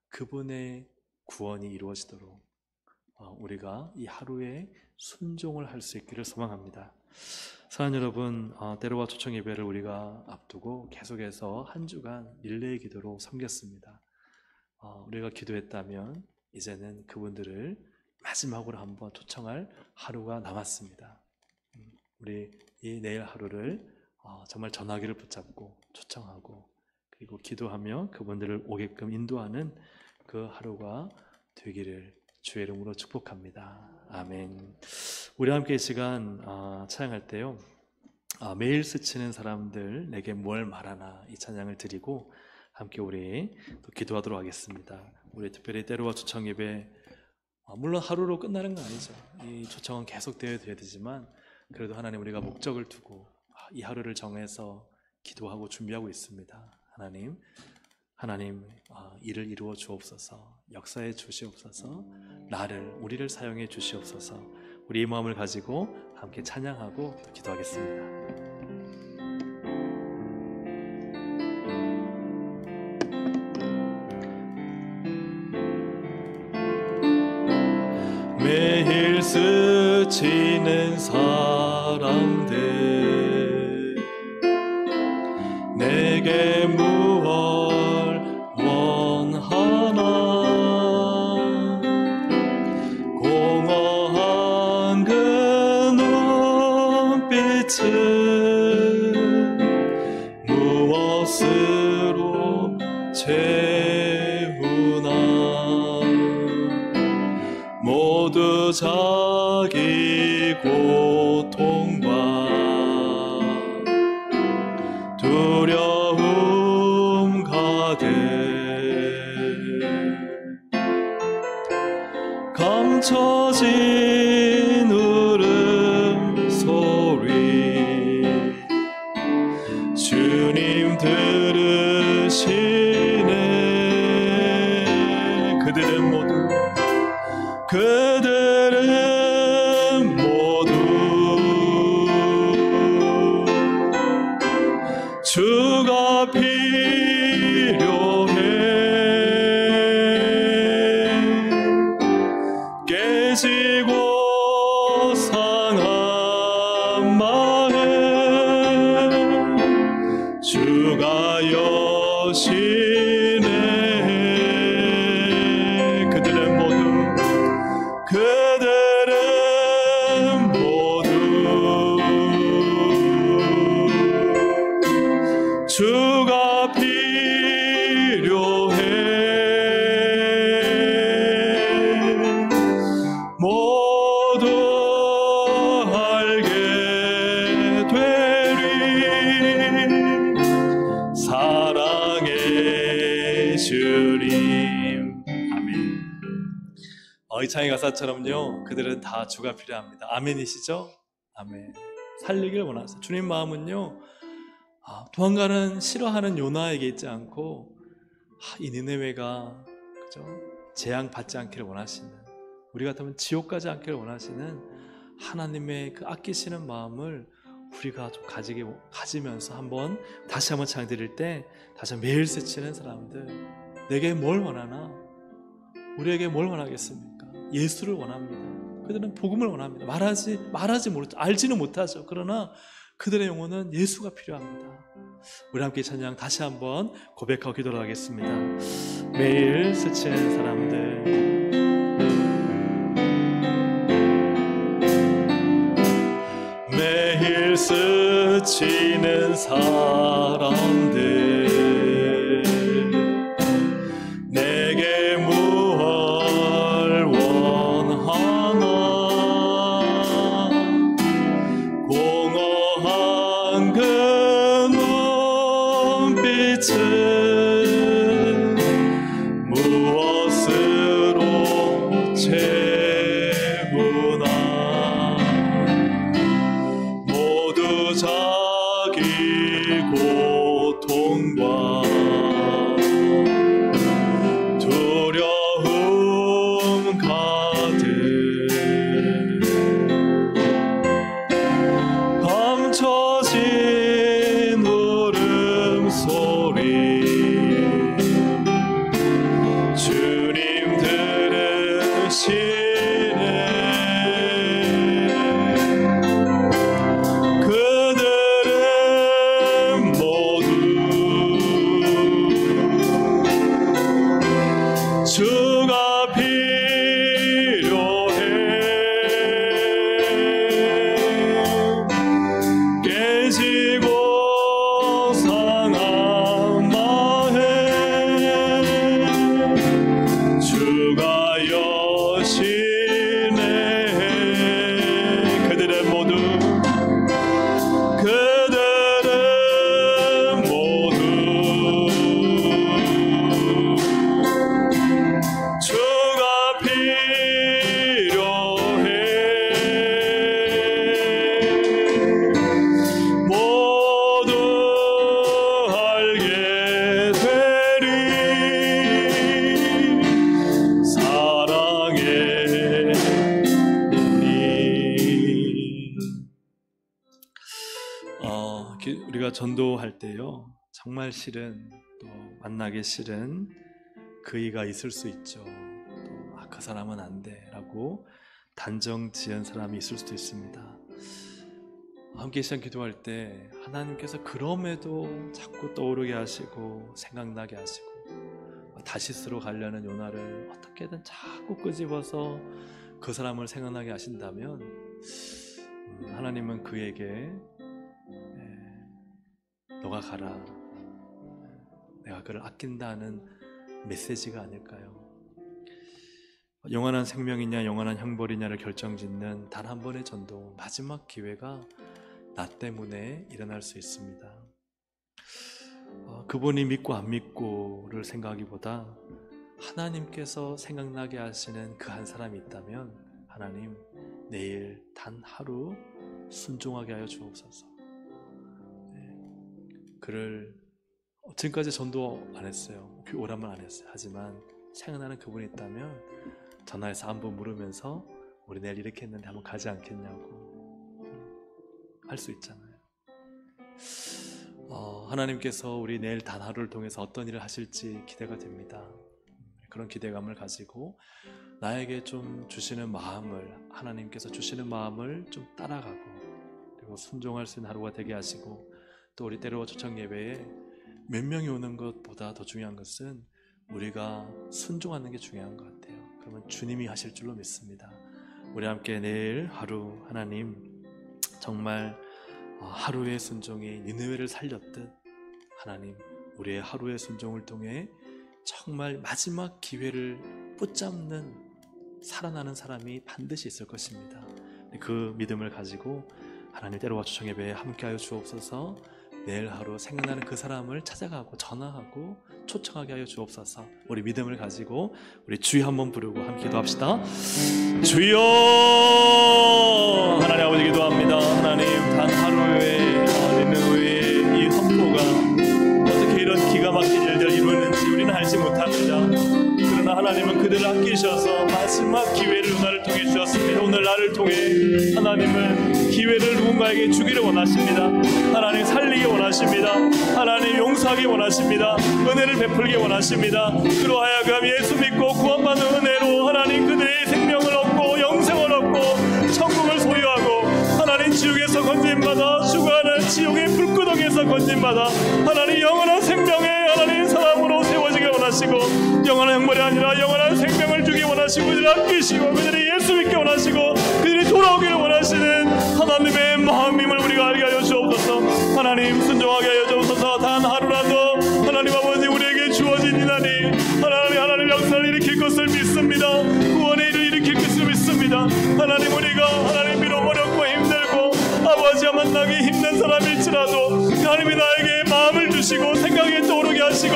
그분의 구원이 이루어지도록 우리가 이 하루에 순종을 할 수 있기를 소망합니다. 사랑하는 여러분, 때로와 초청 예배를 우리가 앞두고 계속해서 한 주간 릴레이 기도로 섬겼습니다. 우리가 기도했다면 이제는 그분들을 마지막으로 한번 초청할 하루가 남았습니다. 우리 이 내일 하루를 정말 전화기를 붙잡고 초청하고 그리고 기도하며 그분들을 오게끔 인도하는 그 하루가 되기를 주의 이름으로 축복합니다. 아멘. 우리 함께 이 시간 찬양할 때요, 매일 스치는 사람들 내게 뭘 말하나 이 찬양을 드리고 함께 우리 또 기도하도록 하겠습니다. 우리 특별히 때로와 초청 예배, 물론 하루로 끝나는 건 아니죠. 이 초청은 계속 되어야 되지만 그래도 하나님, 우리가 목적을 두고 이 하루를 정해서 기도하고 준비하고 있습니다. 하나님, 일을 이루어 주옵소서, 역사해 주시옵소서, 우리를 사용해 주시옵소서. 우리 이 마음을 가지고 함께 찬양하고 또 기도하겠습니다. 매일 스치는 사람들 내게 무얼 원하나 공허한 그 눈빛은 무엇으로 채우나 모두 자기 고통과 두려움 가득 감춰진 울음소리 주님 들으시네. 그들은 모두 주가 필요해. 깨지고 상한 마음 주가 여시네. 그들은 모두 주가 필요해. 모두 알게 되리 사랑의 주님. 아멘. 이창희 가사처럼요, 그들은 다 주가 필요합니다. 아멘이시죠? 아멘. 살리길 원하세요. 주님 마음은요, 도망가는 싫어하는 요나에게 있지 않고 이 니네웨가 그죠? 재앙 받지 않기를 원하시는, 우리 같으면 지옥 가지 않기를 원하시는 하나님의 그 아끼시는 마음을 우리가 좀 가지면서 다시 한번 찬양 드릴 때 다시 매일 스치는 사람들 내게 뭘 원하나? 우리에게 뭘 원하겠습니까? 예수를 원합니다. 그들은 복음을 원합니다. 말하지 모르죠. 알지는 못하죠. 그러나 그들의 영혼은 예수가 필요합니다. 우리 함께 찬양 다시 한번 고백하고 기도를 하겠습니다. 매일 스치는 사람들 매일 스치는 사람들 내게 무얼 원하나 공허한 그 눈빛은 무엇으로 채우나 모두 자기 고통 주가 필요해. 깨지고 상한 마음 주가 여시네. 그들은 모두 주가 필요해. 모두 알게 되리 사랑의 우리. 우리가 전도할 때요, 정말 싫은, 또 만나기 싫은 그이가 있을 수 있죠. 또 그 사람은 안 돼 라고 단정 지은 사람이 있을 수도 있습니다. 함께 시간 기도할 때 하나님께서 그럼에도 자꾸 떠오르게 하시고 생각나게 하시고 다시스로 가려는 요나를 어떻게든 자꾸 끄집어서 그 사람을 생각나게 하신다면 하나님은 그에게 너가 가라, 내가 그를 아낀다는 메시지가 아닐까요? 영원한 생명이냐 영원한 형벌이냐를 결정짓는 단 한 번의 전도, 마지막 기회가 나 때문에 일어날 수 있습니다. 그분이 믿고 안 믿고를 생각하기보다 하나님께서 생각나게 하시는 그 한 사람이 있다면, 하나님 내일 단 하루 순종하게 하여 주옵소서. 그를 지금까지 전도 안 했어요. 오란만 안 했어요. 하지만 생각나는 그분이 있다면 전화해서 한번 물으면서 우리 내일 이렇게 했는데 한번 가지 않겠냐고 할 수 있잖아요. 하나님께서 우리 내일 단 하루를 통해서 어떤 일을 하실지 기대가 됩니다. 그런 기대감을 가지고 나에게 좀 주시는 마음을, 하나님께서 주시는 마음을 좀 따라가고 그리고 순종할 수 있는 하루가 되게 하시고, 또 우리 때로 초청 예배에 몇 명이 오는 것보다 더 중요한 것은 우리가 순종하는 게 중요한 것 같아요. 그러면 주님이 하실 줄로 믿습니다. 우리 함께 내일 하루 하나님 정말 하루의 순종이 니느웨를 살렸듯 하나님 우리의 하루의 순종을 통해 정말 마지막 기회를 붙잡는 살아나는 사람이 반드시 있을 것입니다. 그 믿음을 가지고 하나님 때로와 초청 예배에 함께하여 주옵소서. 내일 하루 생각나는 그 사람을 찾아가고 전화하고 초청하게 하여 주옵소서. 우리 믿음을 가지고 우리 주여 한번 부르고 함께 기도합시다. 주여, 하나님 아버지 기도합니다. 하나님 단 하루의 니느웨의 이 험포가 어떻게 이런 기가 막힌 일들을 이루었는지 우리는 알지 못합니다. 그러나 하나님은 그들을 아끼셔서 마지막 기회를 나를 통해 주셨습니다. 오늘 나를 통해 하나님은 기회를 누군가에게 주기를 원하십니다. 하나님 살리기 원하십니다. 하나님 용서하기 원하십니다. 은혜를 베풀기 원하십니다. 그러하여금 예수 믿고 구원받는 은혜로 하나님 그들의 생명을 얻고 영생을 얻고 천국을 소유하고 하나님 지옥에서 건진받아 죽어가는 지옥의 불구덩이에서 건진받아 하나님 영원한 생명의 하나님 사람으로 세워지기 원하시고, 영원한 형벌이 아니라 영원한 생명을 주기 원하시고, 그들을 아끼시고 그들이 예수 믿기 원하시고 그들이 돌아오기를 원하시는 하나님의 마음임을 우리가 알게 하여 주옵소서. 하나님 순종하게 하여 주옵소서. 단 하루라도 하나님 아버지 우리에게 주어진 이날이 하나님 역사를 일으킬 것을 믿습니다. 구원의 일을 일으킬 것을 믿습니다. 하나님 우리가 하나님 비록 어렵고 힘들고 아버지와 만나기 힘든 사람일지라도 하나님이 나에게 마음을 주시고 생각이 떠오르게 하시고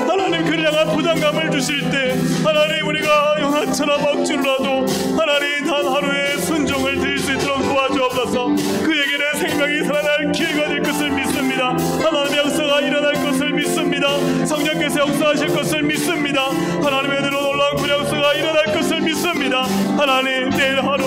하나님 그를 향한 부담감을 주실 때 하나님 우리가 영화처럼 억지로라도 하나님 단 하루의 순종을 드릴 수 있도록 도와주옵소서. 그에게는 생명이 살아날 기회가 될 것을 믿습니다. 하나님의 역사가 일어날 것을 믿습니다. 성령께서 역사하실 것을 믿습니다. 하나님의 놀라운 구약수가 일어날 것을 믿습니다. 하나님 내일 하루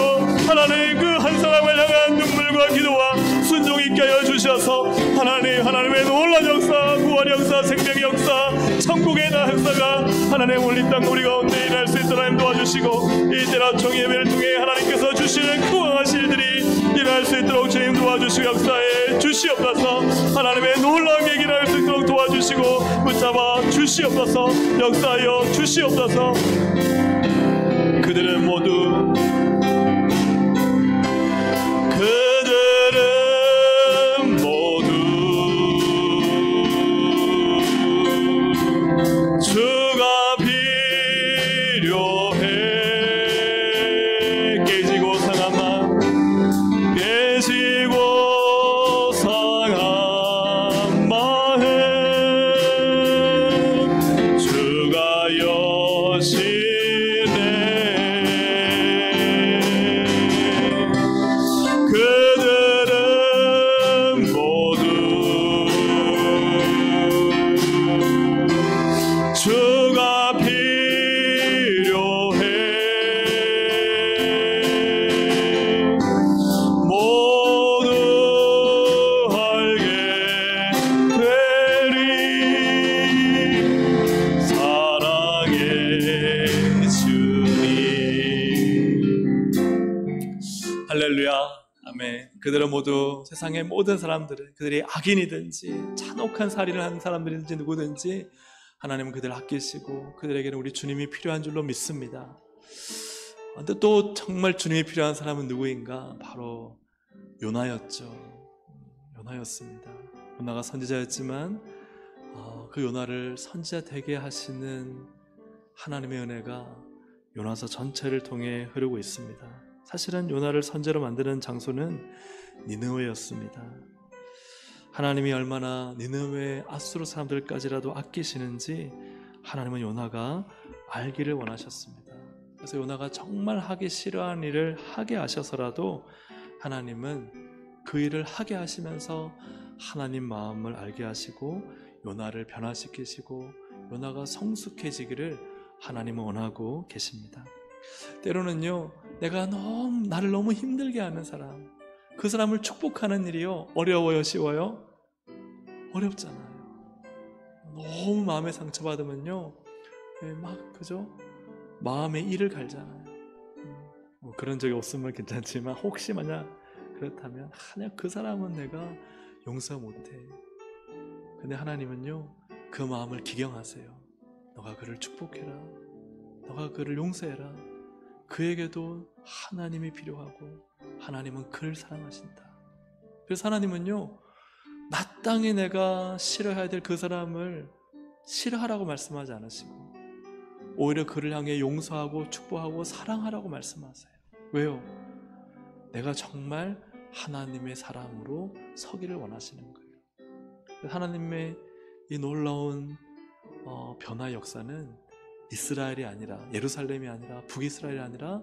하나님 그 한 사람을 향한 눈물과 기도와 순종 있게 하여 주셔서 하나님의 놀라운 역사, 구원 역사, 생명 역사, 천국의 역사가 하나님 올린 땅 우리 가운데 일할 수 있도록 도와주시고, 이 때나 종의 예배를 통해 하나님께서 주시는 구원하실 일들이 일어날 일어날 수 있도록 주님 도와주시고 역사해 주시옵소서. 하나님의 놀라운 계기를 할 수 있도록 도와주시고 붙잡아 주시옵소서. 역사하여 주시옵소서. 그들은 모두 주가 필요해. 깨지고 상한 마음, 깨지고 상한 마음, 주가 여시네. 그들은 모두 주가 필요해. 모두 알게 되리. 사랑의 주님. 할렐루야. 아멘. 그들은 모두 세상의 모든 사람들은 그들이 악인이든지 잔혹한 살인을 하는 사람들이든지 누구든지 하나님은 그들을 아끼시고 그들에게는 우리 주님이 필요한 줄로 믿습니다. 근데 또 정말 주님이 필요한 사람은 누구인가? 바로 요나였죠. 요나였습니다. 요나가 선지자였지만 그 요나를 선지자 되게 하시는 하나님의 은혜가 요나서 전체를 통해 흐르고 있습니다. 사실은 요나를 선지자로 만드는 장소는 니느웨였습니다. 하나님이 얼마나 니느웨 아수르 사람들까지라도 아끼시는지 하나님은 요나가 알기를 원하셨습니다. 그래서 요나가 정말 하기 싫어하는 일을 하게 하셔서라도 하나님은 그 일을 하게 하시면서 하나님 마음을 알게 하시고 요나를 변화시키시고 요나가 성숙해지기를 하나님은 원하고 계십니다. 때로는요, 나를 너무 힘들게 하는 사람, 그 사람을 축복하는 일이요, 어려워요, 쉬워요? 어렵잖아요. 너무 마음에 상처받으면요, 그죠? 마음에 이를 갈잖아요. 그런 적이 없으면 괜찮지만 혹시 만약 그렇다면 그냥 그 사람은 내가 용서 못해. 근데 하나님은요, 그 마음을 기경하세요. 너가 그를 축복해라. 너가 그를 용서해라. 그에게도 하나님이 필요하고 하나님은 그를 사랑하신다. 그래서 하나님은요, 마땅히 내가 싫어해야 될 그 사람을 싫어하라고 말씀하지 않으시고 오히려 그를 향해 용서하고 축복하고 사랑하라고 말씀하세요. 왜요? 내가 정말 하나님의 사람으로 서기를 원하시는 거예요. 하나님의 이 놀라운 변화의 역사는 이스라엘이 아니라, 예루살렘이 아니라, 북이스라엘이 아니라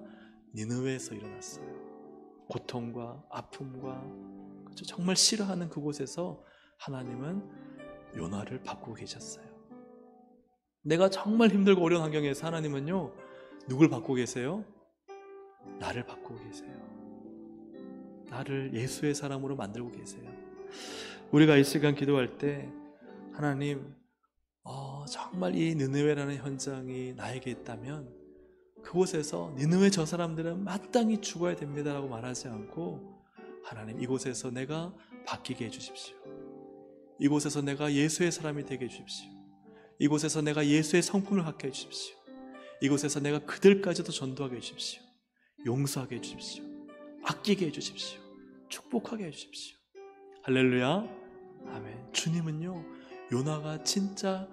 니느웨에서 일어났어요. 고통과 아픔과 정말 싫어하는 그곳에서 하나님은 요나를 바꾸고 계셨어요. 내가 정말 힘들고 어려운 환경에서 하나님은요, 누굴 바꾸고 계세요? 나를 바꾸고 계세요. 나를 예수의 사람으로 만들고 계세요. 우리가 이 시간 기도할 때 하나님, 정말 이 니느웨라는 현장이 나에게 있다면 그곳에서 니느웨 저 사람들은 마땅히 죽어야 됩니다라고 말하지 않고, 하나님, 이곳에서 내가 바뀌게 해주십시오. 이곳에서 내가 예수의 사람이 되게 해주십시오. 이곳에서 내가 예수의 성품을 갖게 해주십시오. 이곳에서 내가 그들까지도 전도하게 해주십시오. 용서하게 해주십시오. 아끼게 해주십시오. 축복하게 해주십시오. 할렐루야. 아멘. 주님은요, 요나가 진짜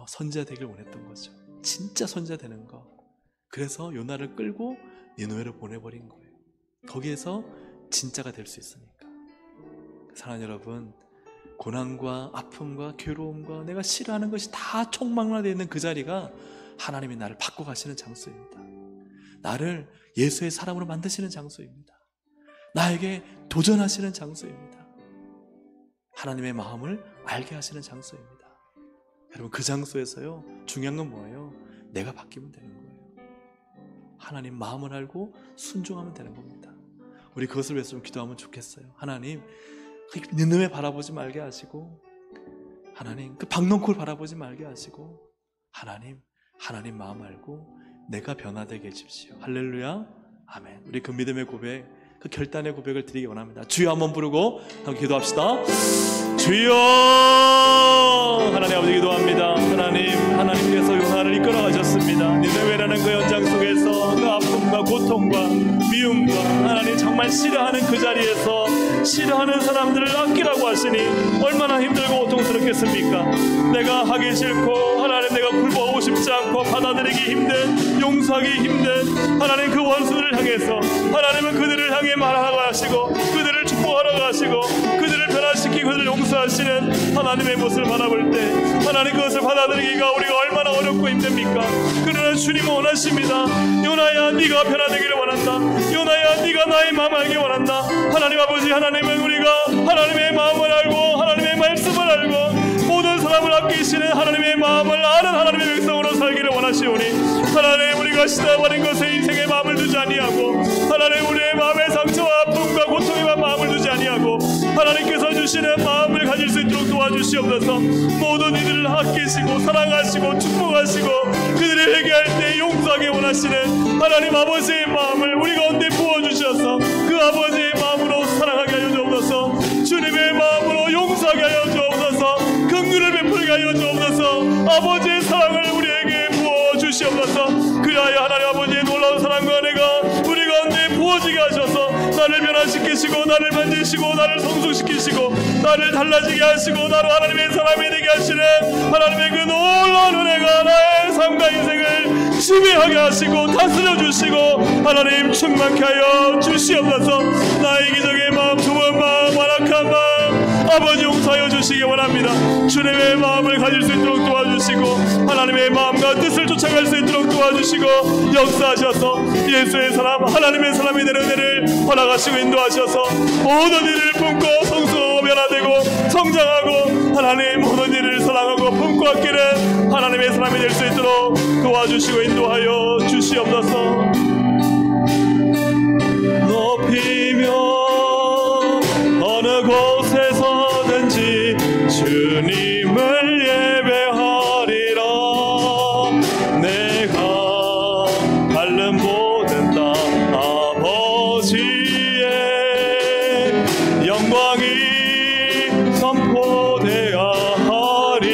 선지자 되길 원했던 거죠. 진짜 선지자 되는 거. 그래서 요나를 끌고 니느웨로 보내버린 거예요. 거기에서 진짜가 될 수 있으니까. 사랑하는 여러분, 고난과 아픔과 괴로움과 내가 싫어하는 것이 다 총망라되어 있는 그 자리가 하나님이 나를 바꿔가시는 장소입니다. 나를 예수의 사람으로 만드시는 장소입니다. 나에게 도전하시는 장소입니다. 하나님의 마음을 알게 하시는 장소입니다. 여러분, 그 장소에서요, 중요한 건 뭐예요? 내가 바뀌면 되는 거예요. 하나님 마음을 알고 순종하면 되는 겁니다. 우리 그것을 위해서 좀 기도하면 좋겠어요. 하나님, 니느웨 바라보지 말게 하시고, 하나님, 그 박넝쿨 바라보지 말게 하시고, 하나님 마음 알고 내가 변화되게 해주십시오. 할렐루야. 아멘. 우리 그 믿음의 고백 그 결단의 고백을 드리기 원합니다. 주여 한번 부르고 함께 기도합시다. 주여! 하나님 아버지 기도합니다. 하나님께서 요나를 이끌어 가셨습니다. 니느웨라는 그 현장 속에서 그 아픔과 고통과 미움과 하나님 정말 싫어하는 그 자리에서 싫어하는 사람들을 아끼라고 하시니 얼마나 힘들고 고통스럽겠습니까? 내가 하기 싫고 하나님 내가 굴복하고 싶지 않고 받아들이기 힘든, 용서하기 힘든 하나님 그 원수들을 향해서 하나님은 그들을 향해 말하라고 하시고 그들을 축복하라고 하시고 그들을 변화시키고 그들을 용서하시는 하나님의 모습을 바라볼 때 하나님 그것을 받아들이기가 우리가 얼마나 어렵고 힘듭니까? 그러나 주님은 원하십니다. 요나야 네가 변화되기를 원한다. 요나야 네가 나의 마음을 알기 원한다. 하나님 아버지, 하나님은 우리가 하나님의 마음을 알고 하나님의 말씀을 알고 모든 사람을 아끼시는 하나님의 마음을 아는 하나님의 백성으로 살기를 원하시오니 하나님 우리가 시달버린 것에 인생의 마음을 두지 아니하고 하나님 우리의 마음의 상처와 아픔과 고통에만 마음을 두지 아니하고 하나님께서 주시는 마음을 가질 수 있도록 도와주시옵소서. 모든 이들을 아끼시고 사랑하시고 축복하시고 그들을 회개할 때 용서하기 원하시는 하나님 아버지의 마음을 우리 가운데 부어주셔서 그 아버지의 마음으로 사랑하게 하여 주옵소서. 주님의 마음으로 용서하게 하여 주옵소서. 긍휼을 베풀게 하여 주옵소서. 아버지의 사랑을 우리에게 부어주시옵소서. 그리하여 하나님 아버지의 놀라운 사랑과 은혜가 우리 가운데 부어지게 하셔서 나를 변화시키시고 나를 만지시고 나를 성숙시키시고 나를 달라지게 하시고 나로 하나님의 사람이 되게 하시는 하나님의 그 놀라운 은혜가 나의 삶과 인생을 지배하게 하시고 다스려 주시고 하나님 충만케 하여 주시옵소서. 나의 기적의 마음, 좁은 마음, 완악한 마음 아버지 용서하여 주시기 원합니다. 주님의 마음을 가질 수 있도록 도와주시고 하나님의 마음과 뜻을 쫓아갈 수 있도록 도와주시고 역사하셔서 예수의 사람, 하나님의 사람이 되는 은혜를 허락하시고 인도하셔서 모든 일을 품고 성숙하고 변화되고 성장하고 하나님 모든 일을 사랑하고 품고 아끼는 하나님의 사람이 될 수 있도록 도와주시고 인도하여 주시옵소서. 높이며 어느 곳에서든지 주님을 예배하리라. 내가 밟는 모든 땅 아버지의 영광이 선포되어야 하리.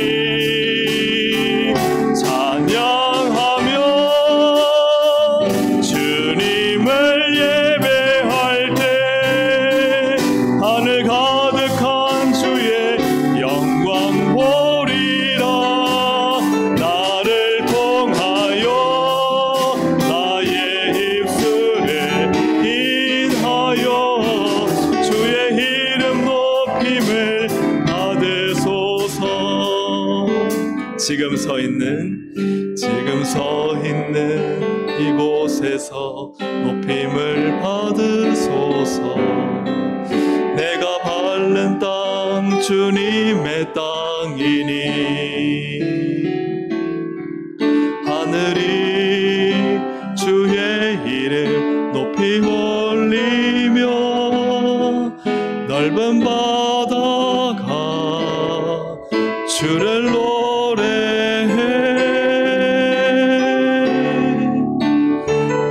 찬양하며 주님을 예배할 때 하늘 가득한 주의 영광 보리라. 나를 통하여 나의 입술에 인하여 주의 이름 높임을 받으소서. 지금 서 있는 이곳에서 높임을 받으소서. 내가 밟는 땅 주님의 땅이니 하늘이 주의 이름 높이 올리며 넓은 바다가 주를 노래해.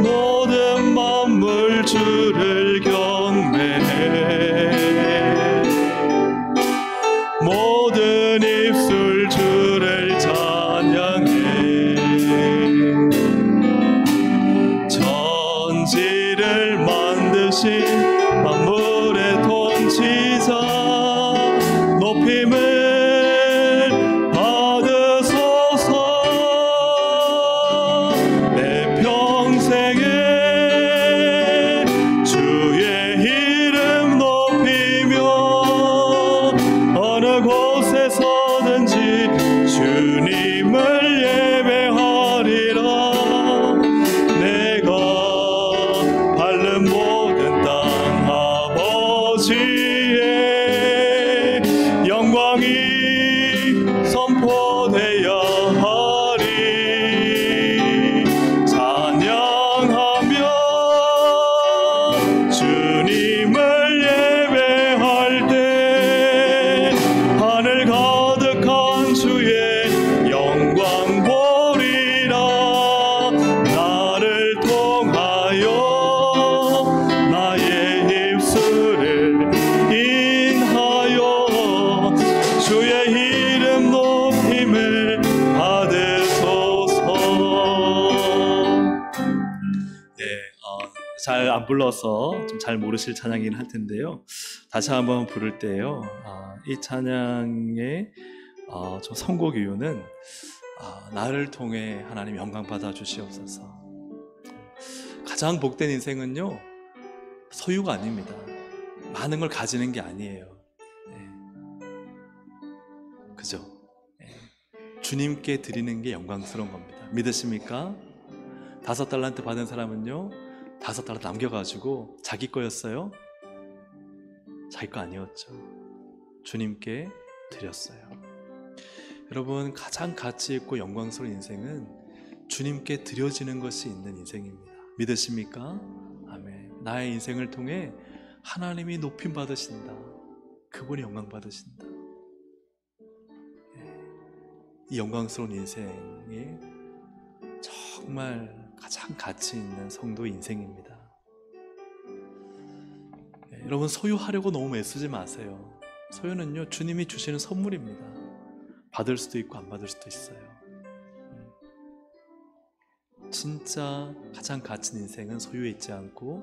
모든 만물 주를 경배해. 모든 입술 주를 찬양해. 천지를 만드신 만물의 통치자 높임을 모든 땅 잘 안 불러서 좀 잘 모르실 찬양이긴 할 텐데요. 다시 한번 부를 때요, 이 찬양의 좀 선곡 이유는 나를 통해 하나님 영광 받아 주시옵소서. 가장 복된 인생은요, 소유가 아닙니다. 많은 걸 가지는 게 아니에요. 그죠? 주님께 드리는 게 영광스러운 겁니다. 믿으십니까? 5달란트 받은 사람은요, 5달란트 남겨가지고 자기 거였어요? 자기 거 아니었죠. 주님께 드렸어요. 여러분, 가장 가치 있고 영광스러운 인생은 주님께 드려지는 것이 있는 인생입니다. 믿으십니까? 아멘. 나의 인생을 통해 하나님이 높임 받으신다. 그분이 영광 받으신다. 이 영광스러운 인생이 정말 가장 가치 있는 성도 인생입니다. 여러분, 소유하려고 너무 애쓰지 마세요. 소유는요, 주님이 주시는 선물입니다. 받을 수도 있고 안 받을 수도 있어요. 진짜 가장 가치 있는 인생은 소유에 있지 않고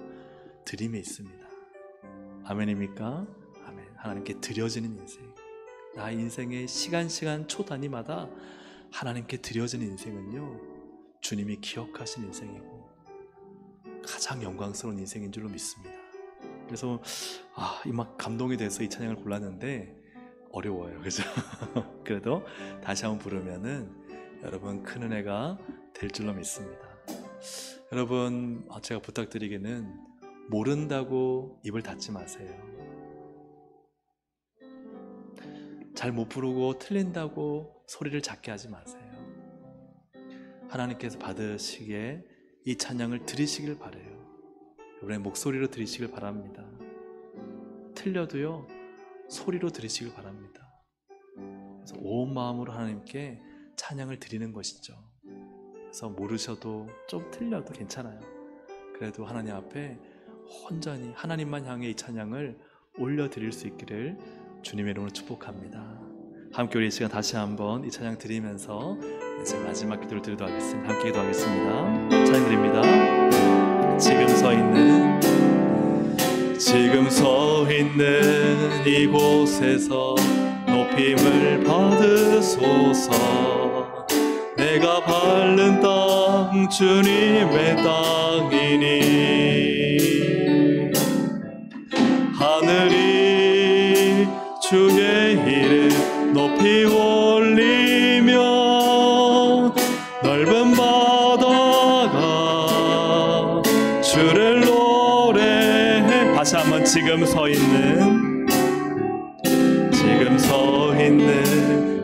드림에 있습니다. 아멘입니까? 아멘. 하나님께 드려지는 인생, 나 인생의 시간 초 단위마다 하나님께 드려지는 인생은요, 주님이 기억하신 인생이고 가장 영광스러운 인생인 줄로 믿습니다. 그래서 막 감동이 돼서 이 찬양을 골랐는데 어려워요, 그죠? 그래도 다시 한번 부르면은 여러분 큰 은혜가 될 줄로 믿습니다. 여러분, 제가 부탁드리기는 모른다고 입을 닫지 마세요. 잘 못 부르고 틀린다고 소리를 작게 하지 마세요. 하나님께서 받으시기에 이 찬양을 들으시길 바라요. 여러분의 목소리로 들으시길 바랍니다. 틀려도요, 소리로 들으시길 바랍니다. 그래서 온 마음으로 하나님께 찬양을 드리는 것이죠. 그래서 모르셔도 좀 틀려도 괜찮아요. 그래도 하나님 앞에 온전히 하나님만 향해 이 찬양을 올려드릴 수 있기를 주님의 이름으로 축복합니다. 함께 우리 이 시간 다시 한번 이 찬양 드리면서 이제 마지막 기도를 드리도록 하겠습니다. 함께 기도하겠습니다. 찬양 드립니다. 지금 서 있는 이곳에서 높임을 받으소서. 내가 밟는 땅 주님의 땅이니 하늘이 주의 이름 높이 올리며 넓은 바다가 주를 노래해. 다시 한번 지금 서 있는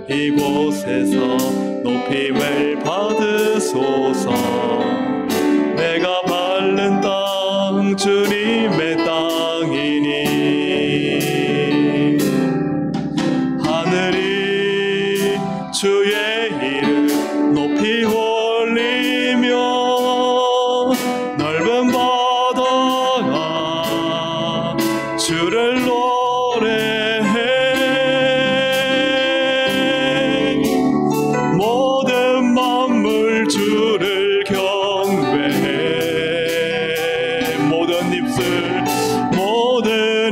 이곳에서 높임을 받으소서. 내가 밟는 땅 주님의 땅이니 하늘이 주의 이름 높이 올리며 넓은 바다가 주를 노래해. 모든 만물 주를 경배해. 모든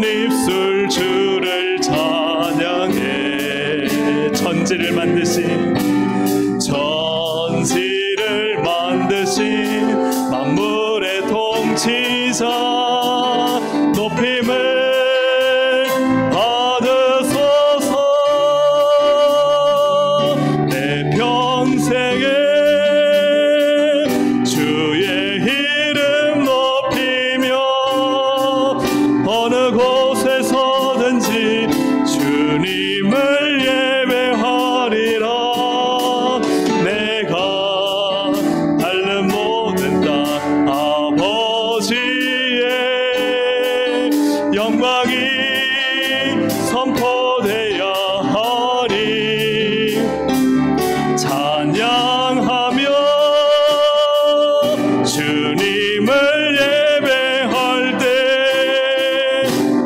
입술 주를 찬양해. 천지를 만드신 만물의 통치자 높임을 받으소서. 내 평생에 주의 이름 높이며 어느 곳에서든지 주님을 예배하리라. 내가 밟는 모든 땅 아버지의 영광이 선포되어야 하리. 찬양하며 주님을 예배할 때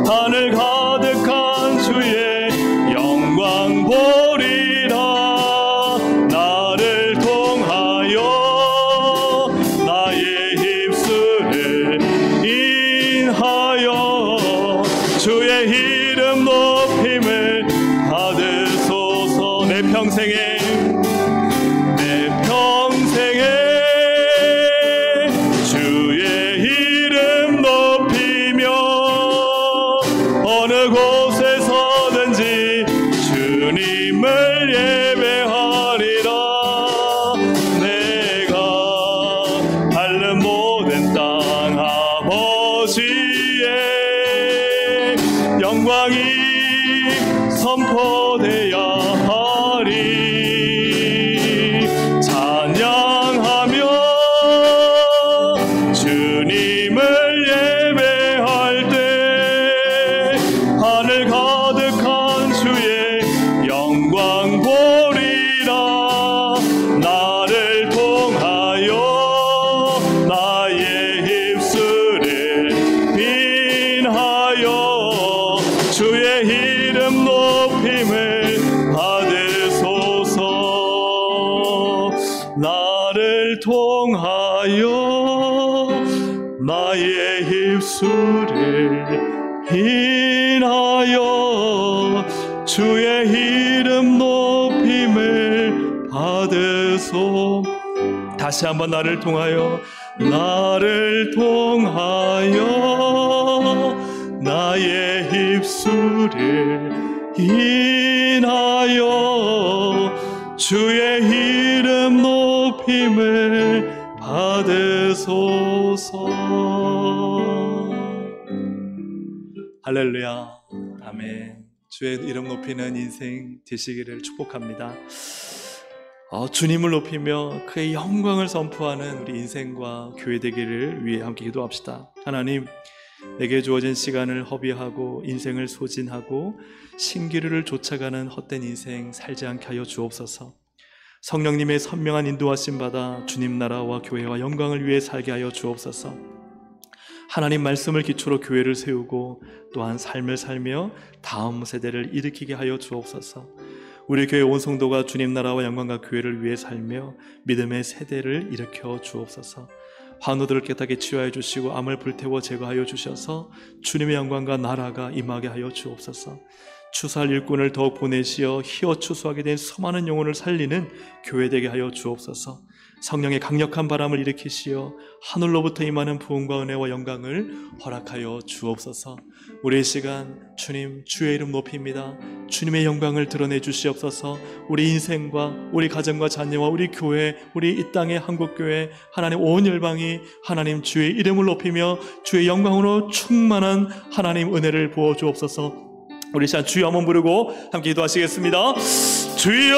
하늘 가득한 주의 영광 보리라. 나를 통하여 나의 입술을 이 선포되어야 하리. 찬양하며 주님을 예배할 때 하늘 가득한 주의 영광 보리라. 나를 통하여 나의 입술을 빈하여 주의 이름 높임을 받으소서. 나를 통하여 나의 입술을 빈하여 주의 이름 높임을 받으소. 다시 한번 나를 통하여 나를 통하여 나의 입술을 인하여 주의 이름 높임을 받으소서. 할렐루야. 아멘. 주의 이름 높이는 인생 되시기를 축복합니다. 주님을 높이며 그의 영광을 선포하는 우리 인생과 교회 되기를 위해 함께 기도합시다. 하나님, 내게 주어진 시간을 허비하고 인생을 소진하고 신기루를 쫓아가는 헛된 인생 살지 않게 하여 주옵소서. 성령님의 선명한 인도하심 받아 주님 나라와 교회와 영광을 위해 살게 하여 주옵소서. 하나님 말씀을 기초로 교회를 세우고 또한 삶을 살며 다음 세대를 일으키게 하여 주옵소서. 우리 교회 온 성도가 주님 나라와 영광과 교회를 위해 살며 믿음의 세대를 일으켜 주옵소서. 환우들을 깨끗하게 치유하여 주시고 암을 불태워 제거하여 주셔서 주님의 영광과 나라가 임하게 하여 주옵소서. 추수할 일꾼을 더욱 보내시어 희어 추수하게 된 수많은 영혼을 살리는 교회 되게 하여 주옵소서. 성령의 강력한 바람을 일으키시어 하늘로부터 임하는 부흥과 은혜와 영광을 허락하여 주옵소서. 우리의 시간 주님 주의 이름 높입니다. 주님의 영광을 드러내 주시옵소서. 우리 인생과 우리 가정과 자녀와 우리 교회, 우리 이 땅의 한국교회, 하나님 온 열방이 하나님 주의 이름을 높이며 주의 영광으로 충만한 하나님 은혜를 부어 주옵소서. 우리 시간 주여 한번 부르고 함께 기도하시겠습니다. 주여!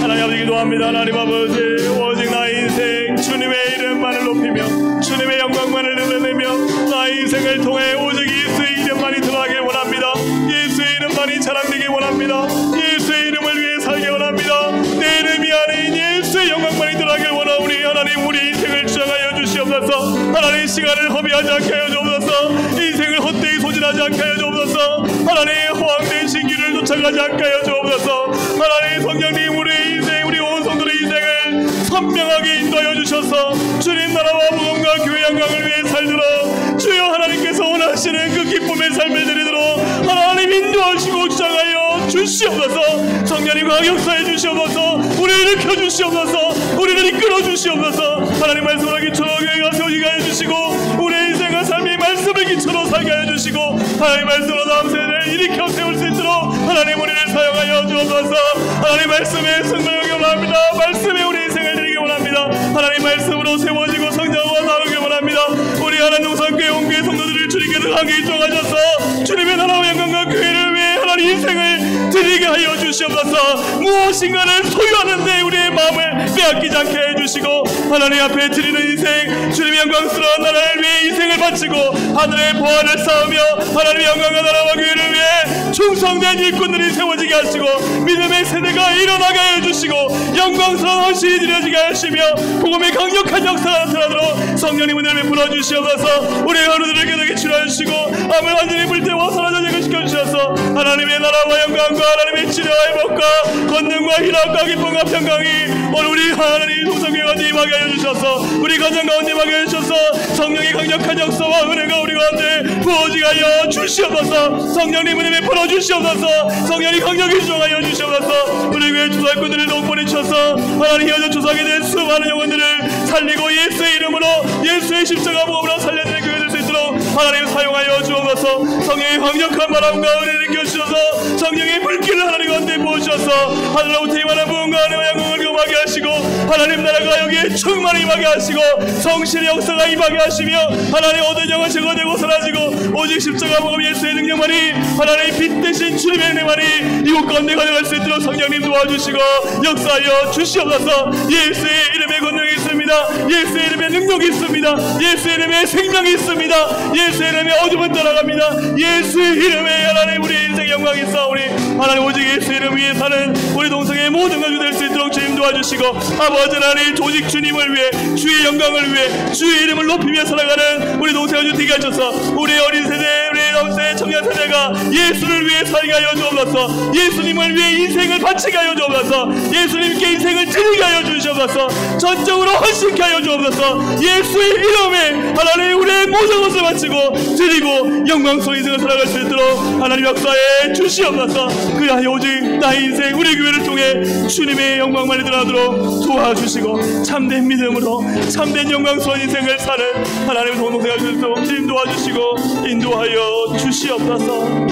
하나님 아버지 기도합니다. 하나님 아버지, 오직 나의 인생 주님의 이름만을 높이며 주님의 영광만을 드러내며 나의 인생을 통해 오직 예수의 이름만이 드러나길 원합니다. 예수의 이름만이 자랑되길 원합니다. 예수의 이름을 위해 살길 원합니다. 내 이름이 아닌 예수의 영광만이 드러나길 원하오니 하나님 우리 인생을 주장하여 주시옵소서. 하나님 시간을 허비하지 않게 하여 주옵소서. 인생을 헛되이 소진하지 않게 하여 주옵소서. 하나님 허황된 신기를 쫓아가지 않게 하여 주옵소서. 하나님 성령님 우리의 인생, 우리 온 성도의 인생을 선명하게 인도하여 주셔서 주님 나라와 복음과 교회 영광을 위해 살도록 주여 하나님께서 원하시는 그 기쁨의 삶을 드리도록 하나님 인도하시고 주장하여 주시옵소서. 성령님 강력사해 주시옵소서. 우리를 일으켜 주시옵소서. 우리를 이끌어 주시옵소서. 하나님 말씀을 기초로 교회가 세우게 하여 주시고 우리의 인생과 삶이 말씀을 기초로 살게 하여 주시고 하나님 말씀으로 다음 세대를 일으켜 세울 수 있도록 하나님 우리를 사용하여 주옵소서. 하나님 말씀의 승리를 원합니다. 말씀에 우리 인생을 드리기 원합니다. 하나님 말씀으로 세워지고 성장하고 나누기 원합니다. 우리 하나님 동산교회 온교회 성도들을 주님께서 함께 인정하셔서 주님의 나라와 영광과 교회를 위해 하나님 인생을 드리게 하여 주시옵소서. 무엇인가를 소유하는데 우리의 마음을 빼앗기지 않게 해주시고 하나님 앞에 드리는 인생 주님의 영광스러운 나라를 위해 인생을 바치고 하늘의 보화를 쌓으며 하나님의 영광과 나라와 교회를 위해 충성된 일꾼들이 세워지게 하시고 믿음의 세대가 일어나게 해주시고 영광스러운 헌신이 드려지게 하시며 복음의 강력한 역사가 나타나도록 성령님 은혜를 베풀어 주시옵소서. 우리의 하루들을 깨닫게 치료해 주시고 암을 완전히 불태워 사라져지게 시켜주셔서 하나님의 나라와 영광과 하나님의 치료와 회복과 권능과 희락과 기쁨과 평강이 오늘 우리 하나님 동성교회 가운데 임하게 해주셔서 우리 가정 가운데 임하게 해주셔서 성령의 강력한 역사와 은혜가 우리 가운데 부어지게 하여 주시옵소서. 성령님 은혜 베풀어 주시옵소서. 성령이 강력히 주장하여 주시옵소서. 우리 교회 주사꾼들을 더욱 보내주셔서 하나님 여전 주사하게 된 수많은 영혼들을 살리고 예수의 이름으로 예수의 십자가 복음으로 살려드리는 교회 될 수 있도록 하나님 사용하여 주옵소서. 성령의 강력한 바람과 은혜를 끼워주셔서 성령의 불길을 하나님 가운데 부어주셔서 하늘로부터 임하는 부흥과 은혜와 영광을 임하게 하시고 하나님 나라가 여기에 충만히 임하게 하시고 성실의 역사가 임하게 하시며 하나님 모든 영은 제거되고 사라지고 오직 십자가 복음 예수의 능력만이 하나님 빛 대신 주님의 은혜만이 이곳 가운데 가져갈 수 있도록 성령님 도와주시고 역사하여 주시옵소서. 예수의 이름에 권능이 있습니다. 예수의 이름에 능력이 있습니다. 예수의 이름에 생명이 있습니다. 예수의 이름에 어둠은 떠나갑니다. 예수의 이름에 하나님 우리의 인생 영광이 있사오니 하나님 오직 예수의 이름 위에 사는 우리 동성의 모든 가족 될 수 있도록 주님 도와주시고 아버지 하나님 오직 주님을 위해 주의 영광을 위해 주의 이름을 높이며 살아가는 우리 동생 가족 되게 하셔서 우리 어린 세대 우리 남세 청년 세대가 예수를 위해 살게 하여 주옵소서. 예수님을 위해 인생을 바치게 하여 주옵소서. 예수님께 인생을 드리게 하여 주시옵소서. 전적으로 헌신케 하여 주옵소서. 예수의 이름에 하나님 우리의 모든 것을 바치고 드리고 영광스러운 인생을 살아갈 수 있도록 하나님 역사에 주시옵소서. 그리하여 오직 나의 인생 우리 교회를 통해 주님의 영광만이 드러나도록 도와주시고 참된 믿음으로 참된 영광스러운 인생을 사는 하나님의 동동생활 수 있도록 주님 도와주시고 인도하여 주시옵소서.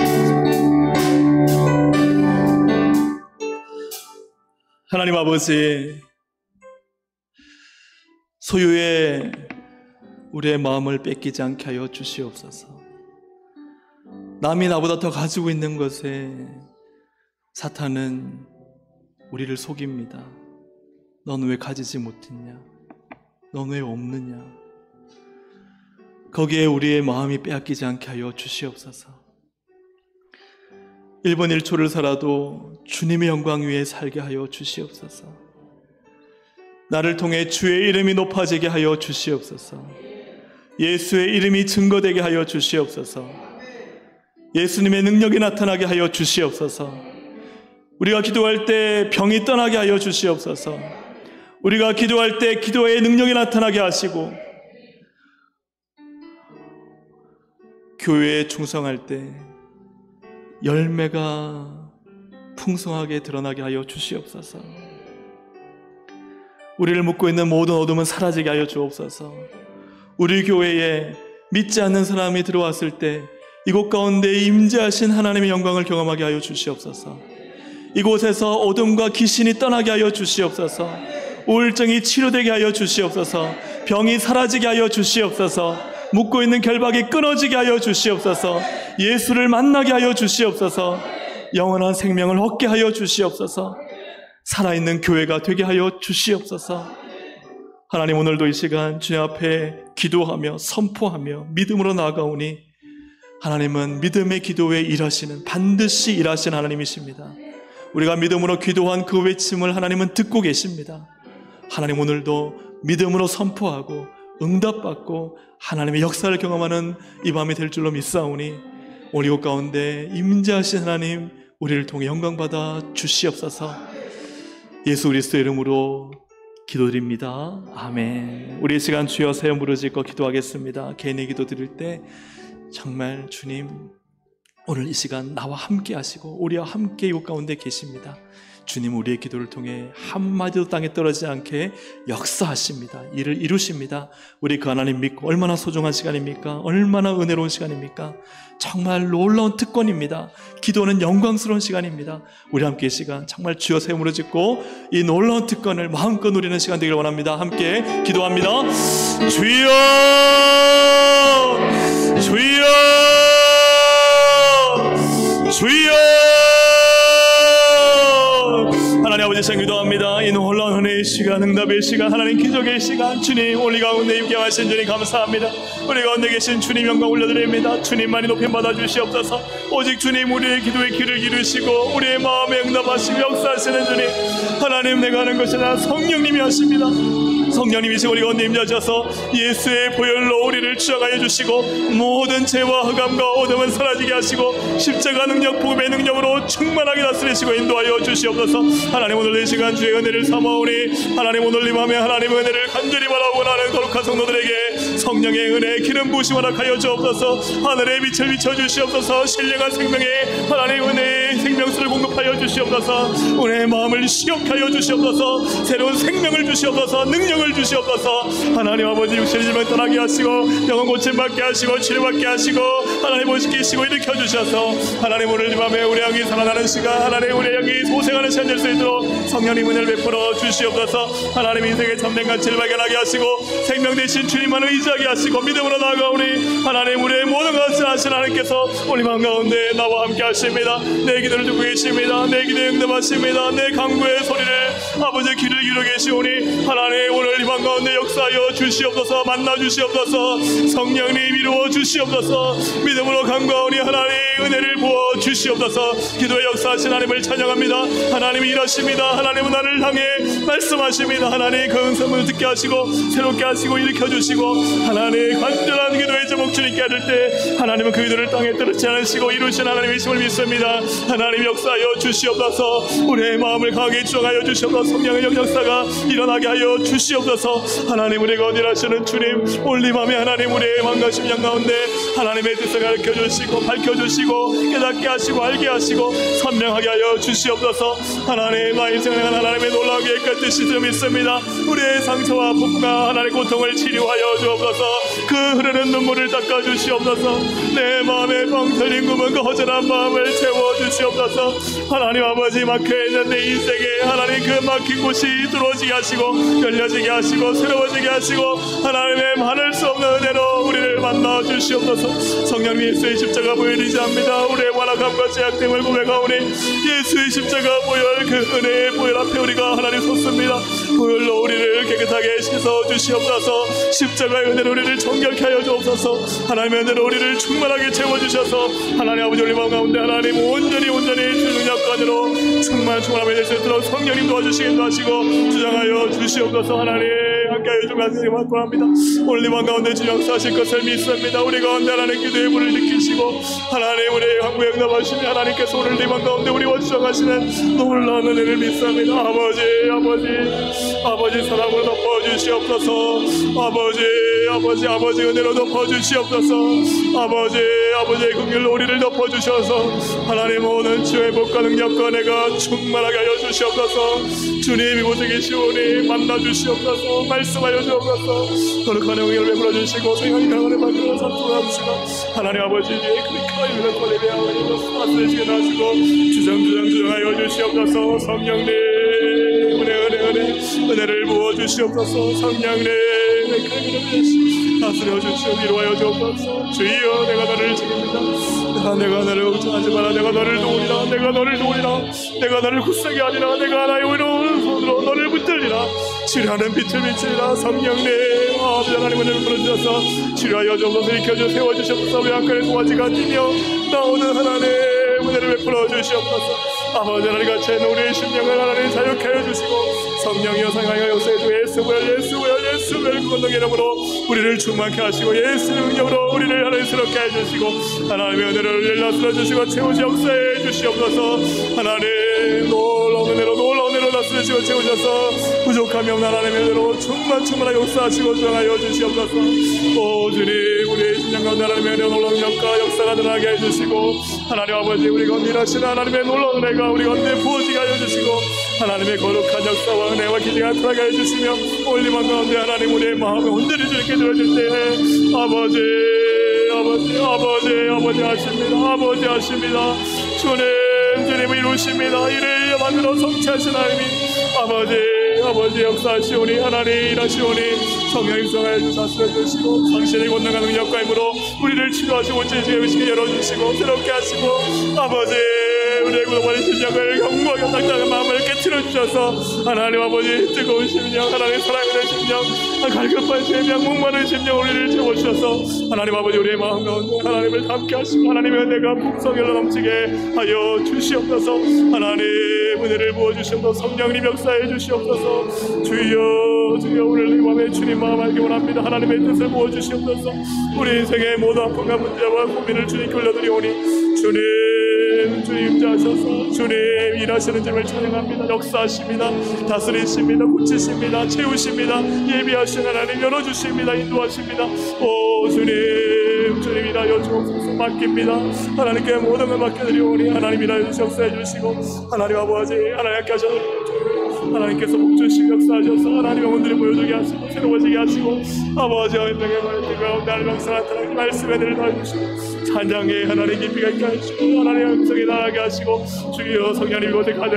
하나님 아버지, 소유에 우리의 마음을 뺏기지 않게 하여 주시옵소서. 남이 나보다 더 가지고 있는 것에 사탄은 우리를 속입니다. 넌 왜 가지지 못했냐? 넌 왜 없느냐? 거기에 우리의 마음이 빼앗기지 않게 하여 주시옵소서. 1분 1초를 살아도 주님의 영광 위에 살게 하여 주시옵소서. 나를 통해 주의 이름이 높아지게 하여 주시옵소서. 예수의 이름이 증거되게 하여 주시옵소서. 예수님의 능력이 나타나게 하여 주시옵소서. 우리가 기도할 때 병이 떠나게 하여 주시옵소서. 우리가 기도할 때 기도의 능력이 나타나게 하시고 교회에 충성할 때 열매가 풍성하게 드러나게 하여 주시옵소서. 우리를 묶고 있는 모든 어둠은 사라지게 하여 주옵소서. 우리 교회에 믿지 않는 사람이 들어왔을 때 이곳 가운데 임재하신 하나님의 영광을 경험하게 하여 주시옵소서. 이곳에서 어둠과 귀신이 떠나게 하여 주시옵소서. 우울증이 치료되게 하여 주시옵소서. 병이 사라지게 하여 주시옵소서. 묶고 있는 결박이 끊어지게 하여 주시옵소서. 예수를 만나게 하여 주시옵소서. 영원한 생명을 얻게 하여 주시옵소서. 살아있는 교회가 되게 하여 주시옵소서. 하나님 오늘도 이 시간 주님 앞에 기도하며 선포하며 믿음으로 나아가오니 하나님은 믿음의 기도에 일하시는 반드시 일하시는 하나님이십니다. 우리가 믿음으로 기도한 그 외침을 하나님은 듣고 계십니다. 하나님 오늘도 믿음으로 선포하고 응답받고 하나님의 역사를 경험하는 이 밤이 될 줄로 믿사오니 오늘 이곳 가운데 임재하신 하나님 우리를 통해 영광받아 주시옵소서. 예수 그리스도의 이름으로 기도드립니다. 아멘. 우리 이 시간 주여 세 번 부르짖고 기도하겠습니다. 개인의 기도 드릴 때 정말 주님 오늘 이 시간 나와 함께 하시고 우리와 함께 이곳 가운데 계십니다. 주님 우리의 기도를 통해 한마디도 땅에 떨어지지 않게 역사하십니다. 일을 이루십니다. 우리 그 하나님 믿고 얼마나 소중한 시간입니까? 얼마나 은혜로운 시간입니까? 정말 놀라운 특권입니다. 기도는 영광스러운 시간입니다. 우리 함께 이 시간 정말 주여 세 무릎 짓고 이 놀라운 특권을 마음껏 누리는 시간 되기를 원합니다. 함께 기도합니다. 주여 주여 주여. 하나님 아버지 상 기도합니다. 이 놀라운 은혜의 시간, 응답의 시간, 하나님 기적의 시간, 주님 우리 가운데 임재하신 주님 감사합니다. 우리 가운데 계신 주님 영광 올려드립니다. 주님만이 높임 받아 주시옵소서. 오직 주님 우리의 기도의 길을 이루시고 우리의 마음에 응답하시고 역사하시는 주님, 하나님 내가 하는 것이 아니라 성령님이 하십니다. 성령님이시고 우리 가운데 임재하셔서 예수의 보혈로 우리를 주장하여 주시고 모든 죄와 흑암과 어둠은 사라지게 하시고 십자가 능력, 복음의 능력으로 충만하게 다스리시고 인도하여 주시옵소서. 하나님 오늘 이 시간 주의 은혜를 삼아오니 하나님 오늘 이 밤에 하나님의 은혜를 간절히 바라고 나는 거룩한 성도들에게 성령의 은혜 기름 부으심 허락하여 주옵소서. 하늘의 빛을 비춰주시옵소서. 신령한 생명의 하나님의 은혜의 생명수 것을 공급하여 주시옵소서. 우리의 마음을 시험하여 주시옵소서. 새로운 생명을 주시옵소서. 능력을 주시옵소서. 하나님 아버지 육신의 질병 떠나게 하시고 병원 고침받게 하시고 치료받게 하시고 하나님 보시키시고 일으켜 주셔서 하나님 오늘 이 밤에 우리 영이 살아나는 시간, 하나님 우리 영이 소생하는 시간 될 수 있도록 성령님 은혜를 베풀어 주시옵소서. 하나님 인생의 참된 가치를 발견하게 하시고 생명 대신 주님만을 의지하게 하시고 믿음으로 나아가오니 하나님 우리의 모든 것을 하신 하나님께서 우리 마음 가운데 나와 함께 하십니다. 내 기도를 듣고 계십니다. 내 기도에 응답하십니다. 내 간구의 소리를 아버지의 귀를 기울여 계시오니 하나님 오늘 이 밤 가운데 역사하여 주시옵소서. 만나 주시옵소서. 성령님 이루어 주시옵소서. 믿음으로 간구하오니 하나님 은혜를 부어 주시옵소서. 기도의 역사하신 하나님을 찬양합니다. 하나님이 일하십니다. 하나님은 나를 향해 말씀하십니다. 하나님 그 음성을 듣게 하시고 새롭게 하시고 일으켜 주시고 하나님 간절한 기도의 제목 주님께 하실 때 하나님은 그 기도를 땅에 떨어지지 않으시고 이루신 하나님이심을 믿습니다. 하나님 역사하여 주시옵소서. 우리의 마음을 강하게 주장하여 주시옵소서. 성령의 역사가 일어나게 하여 주시옵소서. 하나님 우리가 어디라시는 주님 오늘 이 밤에 하나님 우리의 마음과 심령 가운데 하나님의 뜻을 가르쳐 주시고 밝혀 주시고 깨닫게 하시고 알게 하시고 선명하게 하여 주시옵소서. 하나님 나의 인생을 하나님의 놀라운 계획과 뜻이 믿습니다. 우리의 상처와 아픔과 하나님의 고통을 치료하여 주옵소서. 그 흐르는 눈물을 닦아 주시옵소서. 내 마음에 뻥 뚫린 구멍 그 허전한 마음을 채워 주시옵소서. 하나님 아버지 막혀있는 내 인생에 하나님 그 막힌 곳이 뚫어지게 하시고 열려지게 하시고 새로워지게 하시고 하나님의 많을 수 없는 은혜로 우리를 만나 주시옵소서. 성령 예수의 십자가 보혈 의지합니다. 우리의 완악함과 죄악됨을 고백하오니 예수의 십자가 보혈 그 은혜의 보혈 앞에 우리가 하나님 섰습니다. 보혈로 우리를 깨끗하게 씻어 주시옵소서. 십자가의 은혜로 우리를 정결케 하여 주옵소서. 하나님의 은혜로 우리를 충만하게 채워주셔서 하나님 아버지 우리 마음 가운데 하나님 온전히 주 능력관으로 충만함이 될 수 있도록 성령님 도와주시기도 하시고 주장하여 주시옵소서. 하나님 함께하여 주시기 바랍니다. 오늘 이 마음 가운데 주 역사하실 것을 믿습니다. 우리 가운데 하나님 기도의 불을 느끼시고 하나님 우리의 간구에 응답하시며 하나님께서 오늘 이 마음 가운데 우리와 주장하시는 놀라운 은혜를 믿습니다. 아버지 사랑으로 덮어주시옵소서. 아버지 은혜로 덮어주시옵소서. 아버지의 긍휼로 우리를 덮어주셔서 하나님 오는 치유의 복과 능력과 은혜가 충만하게 하여 주시옵소서. 주님 이곳에 계시오니 만나 주시옵소서. 말씀하여 주옵소서. 거룩한 영을 베풀어 주시고 생명의 강한을 만들어 산소하시고 하나님 아버지의 그리카의 은혜를 예배하고 말씀해 주게 하시고 주장하여 주시옵소서. 성령님 은혜를 부어 주시옵소서. 성령님 다스려 주시오. 위로하여 주옵소서. 주여 내가 너를 지킵니다. 내가 너를 걱정하지 마라. 내가 너를 도우리라. 내가 너를 굳세게 하리라. 내가 나의 의로운 손으로 너를 붙들리라. 치료하는 빛을 비치리라. 성령님 아버지 하나님 은혜를 부어주셔서 치료하여 주옵소서. 일으켜주 세워주시옵소서. 우리 한간의 송아지가 뛰며 나오는 하나님 은혜를 베풀어 주시옵소서. 아버지 하나님 같이 우리의 심령을 하나님 자유케 하여 주시고 성령이여 상하여 역사해 주 예수의 권능의 이름으로 우리를 충만케 하시고 예수의 능력으로 우리를 하나님 스럽게 해주시고 하나님의 은혜를 일러스러 주시고 채우시 역사해 주시옵소서. 하나님 놀라운 은혜로 나서주시고 채우셔서 부족함이 없는 하나님의 은혜로 충만하게 역사하시고 주장하여 주시옵소서. 오 주님 우리의 심령 가운데 하나님의 은혜로 놀라운 역과 역사가 드러나게 해주시고 하나님 아버지 우리 가운데 일하시는 하나님의 놀라운 은혜가 우리 가운데 부어지게 하여 주시고 하나님의 거룩한 역사와 은혜와 기적이 나타나게 해주시며 올리만 가운데 하나님 우리의 마음을 온전히 주님께 들어줄 때 아버지 하십니다. 주님을 이루십니다. 이를 만들어 성취하신 하나님이 아버지 역사하시오니 하나님 일하시오니 성령님 성하여 주사스려 주시고 당신의 권능과 능력과 힘으로 우리를 치료하시고 제주의 의식을 열어주시고 새롭게 하시고 아버지 우리의 구속받은 심령을 경고하게 당당한 마음을 깨트려 주셔서 하나님 아버지 뜨거운 심령 하나님 사랑하는 심령 갈급한 심령 목마른 심령 우리를 채워주셔서 하나님 아버지 우리의 마음 가운데 하나님을 담게 하시고 하나님의 은혜가 풍성열로 넘치게 하여 주시옵소서. 하나님 은혜를 부어주시옵소서. 성령님 역사해 주시옵소서. 주여 오늘 이 밤에 주님 마음 알기 원합니다. 하나님의 뜻을 부어주시옵소서. 우리 인생의 모든 아픔과 문제와 고민을 주님께 올려드리오니 주님 자셔서 주님 일하시는 점을 찬양합니다. 역사하십니다. 다스리십니다. 고치십니다. 채우십니다. 예비하신 하나님 열어주십니다. 인도하십니다. 오 주님 주님 일하여 주옵소서. 맡깁니다. 하나님께 모든 걸 맡겨드리오니 하나님 일하여 역사해 주시고 하나님 아버지 하나님께 하셔서 하나님께서 복 주시고 역사하셔서 하나님의 온들이 보여주게 하시고 새로워지게 하시고 아버지와 인생의 말씀과 하나님 역사 나타나는 말씀에 들을 더해주시고 찬양에 하나님 깊이가 있게 하시고 하나님의 음성이 나가게 하시고 주여 성령님 이곳에 가득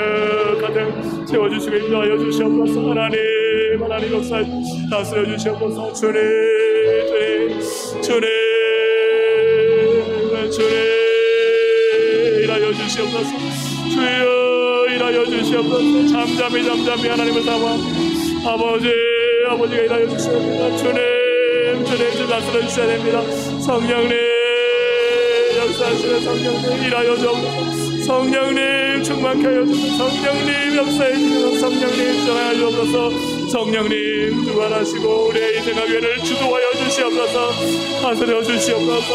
채워주시고 인도하여 주시옵소서. 하나님 역사 다스려 주시옵소서. 주님 일하여 주시옵소서. 주여 일하여 주시옵소서. 잠잠히 하나님을 사모합니다. 아버지가 일하여 주셔야 됩니다. 주님 다스려 주셔야 됩니다. 성령님 역사하시는 성령님 일하여 주옵소서. 성령님 충만케 하여 주옵소서. 성령님 역사해 주셔서 성령님 전하여 주옵소서. 성령님 주관하시고 우리의 인생학교를 주도하여 주시옵소서. 다스려 주시옵소서.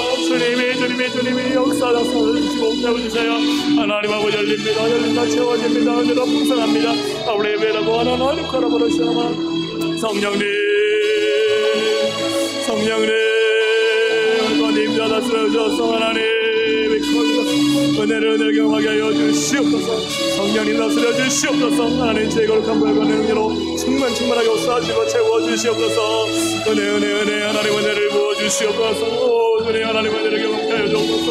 주님이 역사하셔서 주시고 채워주세요. 하나님 아버지 열립니다. 채워집니다. 은혜로 풍성합니다. 아우리 예배라고 하나님 걸어버리시나마. 성령님 하나님 다스려 주셔서 하나님 은혜를 경험하게 하여 주시옵소서. 성령님 다스려 주시옵소서. 하나님 제 거룩한 불과 은혜로 충만하게 역사하시고 채워주시옵소서. 은혜 하나님 은혜를 부어주시옵소서. 주님 하나님 은혜를 경험하게 하여 주옵소서.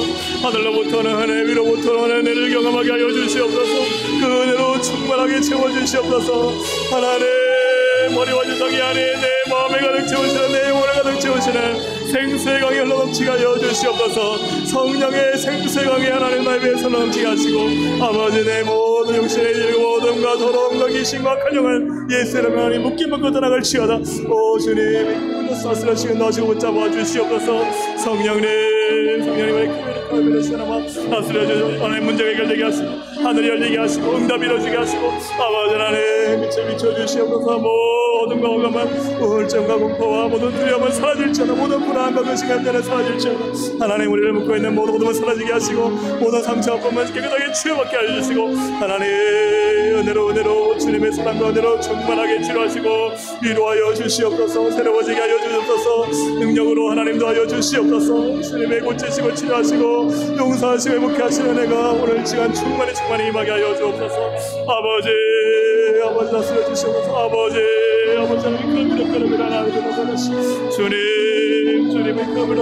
하늘로부터는 은혜 위로부터는 은혜를 경험하게 하여 주시옵소서. 그 은혜로 충만하게 채워주시옵소서. 하나님 머리와 지성이 아닌 내 마음에 가득 채우시는 내 영혼에 가득 채우시는 생수의 강이 흘러넘치게 하여 주시옵소서. 성령의 생수의 강이 하나님 나의 배에 흘러넘치게 하시고 아버지 내 모든 육신의 일과 어둠과 더러움과 귀신과 간영을 예수 이름으로 하나님 묶임을 떠나갈지어다. 오 주님 사슬하시고 나시고 붙잡아 주시옵소서. 성령님의 크게 시나마 다스려 주시고 하나님 문제가 해결되게 하시고 하늘이 열리게 하시고 응답이 이루어지게 하시고 아버지 하나님 빛을 비춰주시옵소서. 모든 과감한 우울증과 공포와 모든 두려움은 사라질지어다. 모든 불안과 근심감전은 사라질지어다. 하나님 우리를 묶고 있는 모든 어둠은 사라지게 하시고 모든 상처와 픔은 깨끗하게 치유받게 해주시고 하나님 은혜로 주님의 사랑과 은혜로 충만하게 치료하시고 위로하여 주시옵소서. 새로워지게 하여 주옵소서. 능력으로 하나님도 하여 주시옵소서. 주님의 고치시고 치료하시고 용서하시고 회복케 하시는 은혜가 오늘 시간 충만히 임하게 하여 주옵소서. 아버지 다스려 주시옵소서. 아버지 하나님 그러면 하나님 주님의 그러면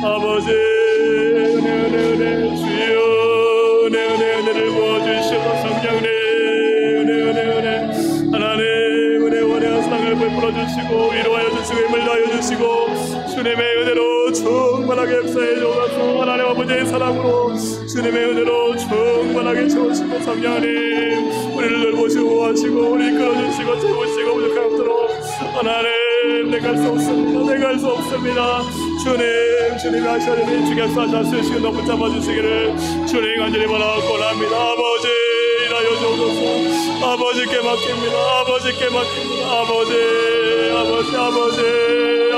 아버지 은혜 주여 은혜를 부어주시옵소서. 성령님 은혜 하나님 은혜와 사랑을 베풀어 주시고 위로하여 주시고 힘을 다하여 주시고 주님의 은혜로 충만하게 역사해 주옵소서. 하나님 아버지의 사랑으로 주님의 은혜로 충만하게 채우시고 성령님 우리를 돌보시고 하시고 우리 이끌어주시고 채우시고 부족한 없도록 하나님 내가 할 수 없습니다. 주님 하셔야 되니 주께서 하시고 너무 잡아주시기를 주님 간절히 바라고 합니다. 아버지 일하여 주옵소서. 아버지께 맡깁니다.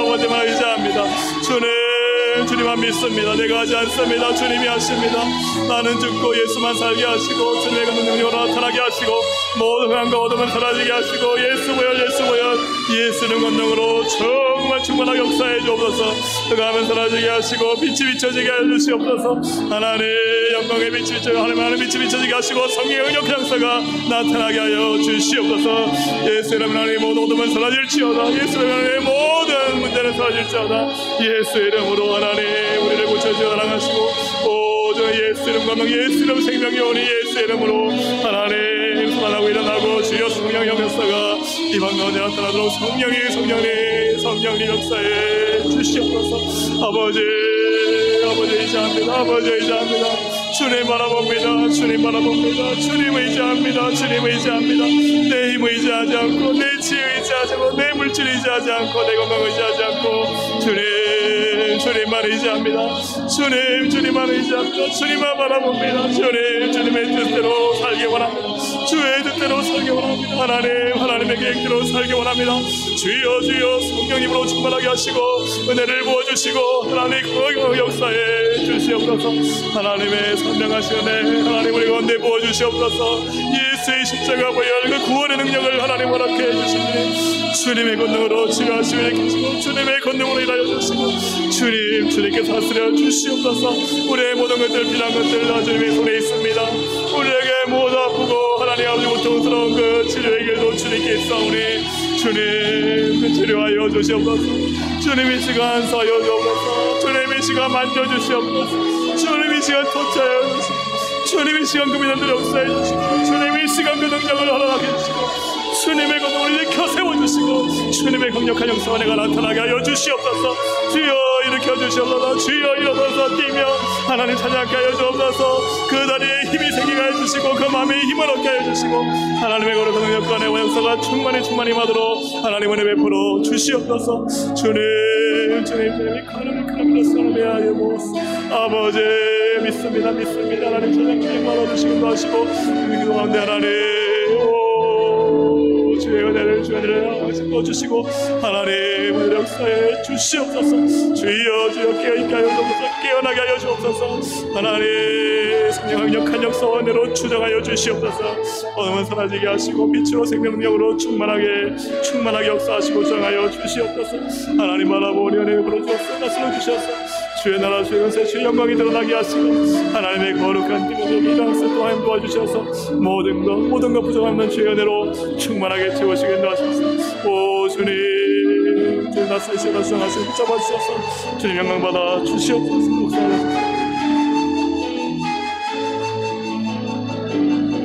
아버지만 의지합니다. 주님만 믿습니다. 내가 하지 않습니다. 주님이 하십니다. 나는 죽고 예수만 살게 하시고 주님의 능력으로 나타나게 하시고 모든 흑암과 어둠은 사라지게 하시고 예수 보혈 예수는 권능으로 충만하게 역사해 주옵소서. 흑암은 사라지게 하시고 빛이 비춰지게 해 주시옵소서. 하나님 영광의 빛이 비춰지게 하나님 빛이 비춰지게 하시고 성령의 능력 역사가 나타나게 하여 주시옵소서. 예수 이름으로 하나님 모든 어둠은 사라질지어다. 예수 이름으로 하나님 모든 문제는 사라질지어다. 예수 이름으로 하나님 우리를 고쳐주시고 사랑하시고 오저 예수 이름 감동 예수 이름 생명이 오니 예수 이름으로 하나님 소만하고 일어나고 주여 성령의 역사가 이방 가운데 나타나도록 성령님 역사에 주시옵소서. 아버지 의지합니다. 주님 바라봅니다. 주님 의지합니다. 내 힘 의지하지 않고 내 지혜 의지하지 않고 내 물질 의지하지 않고 내 건강 의지하지 않고 주님만 의지합니다. 주님만 바라봅니다. 주님의 뜻대로 살기 원합니다. 주의 뜻대로 살기 원합니다. 하나님의 계획대로 살기 원합니다. 주여 성령님으로 충만하게 하시고 은혜를 부어주시고 하나님 그 역사에 주시옵소서. 하나님의 선명하신 은혜 하나님 우리 가운데 부어주시옵소서. 예수 그리스도의 십자가 보혈 그 구원의 능력을 하나님 허락해 주시니 주님의 권능으로 치료하시며 계시고 주님의 권능으로 일하여 주시고 주님께서 다스려 주시옵소서. 우리의 모든 것들 필요한 것들 다 주님의 손에 있습니다. 우리에게 모두 아프고 하나님 아버지 고통스러운 그 치료의 길도 주님께 있사오니 주님 그 치료하여 주시옵소서. 주님 이 시간 사여 주옵소서. 주님 이 시간 만져주시옵소서. 주님 이 시간 터치하여 주시옵소서. 주님 이 시간 그 믿음들 역사해 주시고 주님 이 시간 그 능력을 허락해 주시고 주님의 권능을 일으켜 세워주시고 주님의 강력한 역사가 내가 나타나게 하여 주시옵소서. 주여 일으켜 주시옵소서. 주여 일어서서 뛰며 하나님 찬양하게 하여 주옵소서. 그 다리에 힘이 생기게 하여 주시고 그 마음에 힘을 얻게 하여 주시고 하나님의 거룩한 능력과 내와 역사가 충만히 임하도록 하나님 은혜 베풀어 주시옵소서. 주님이 큰 역사를 하여 보옵소서. 아버지 믿습니다. 하나님 찬양하게 말아주시기도 하시고 기도 가운데 하나님 주의 은혜를 주시고 하나님 은혜를 역사해 주시옵소서. 주여 깨어있게 하여 주옵소서. 깨어나게 하여 주옵소서. 하나님 성령 강력한 역사와 은혜로 주장하여 주시옵소서. 어둠은 사라지게 하시고 빛으로 생명 능력으로 충만하게 역사하시고 정하여 주시옵소서. 하나님 바라보니 은혜 베풀어주옵소서. 말씀을 주셔서 주의 나라 주의 권세 주의 영광이 드러나게 하시고 하나님의 거룩한 기도를 이랑스 또한 도와주셔서 모든 것 부족함은 주의 은혜로 충만하게 채우시게 도와주셔서 오 주님 주의 나사시에 달성하시고 붙잡아주셔서 주님 영광받아 주시옵소서.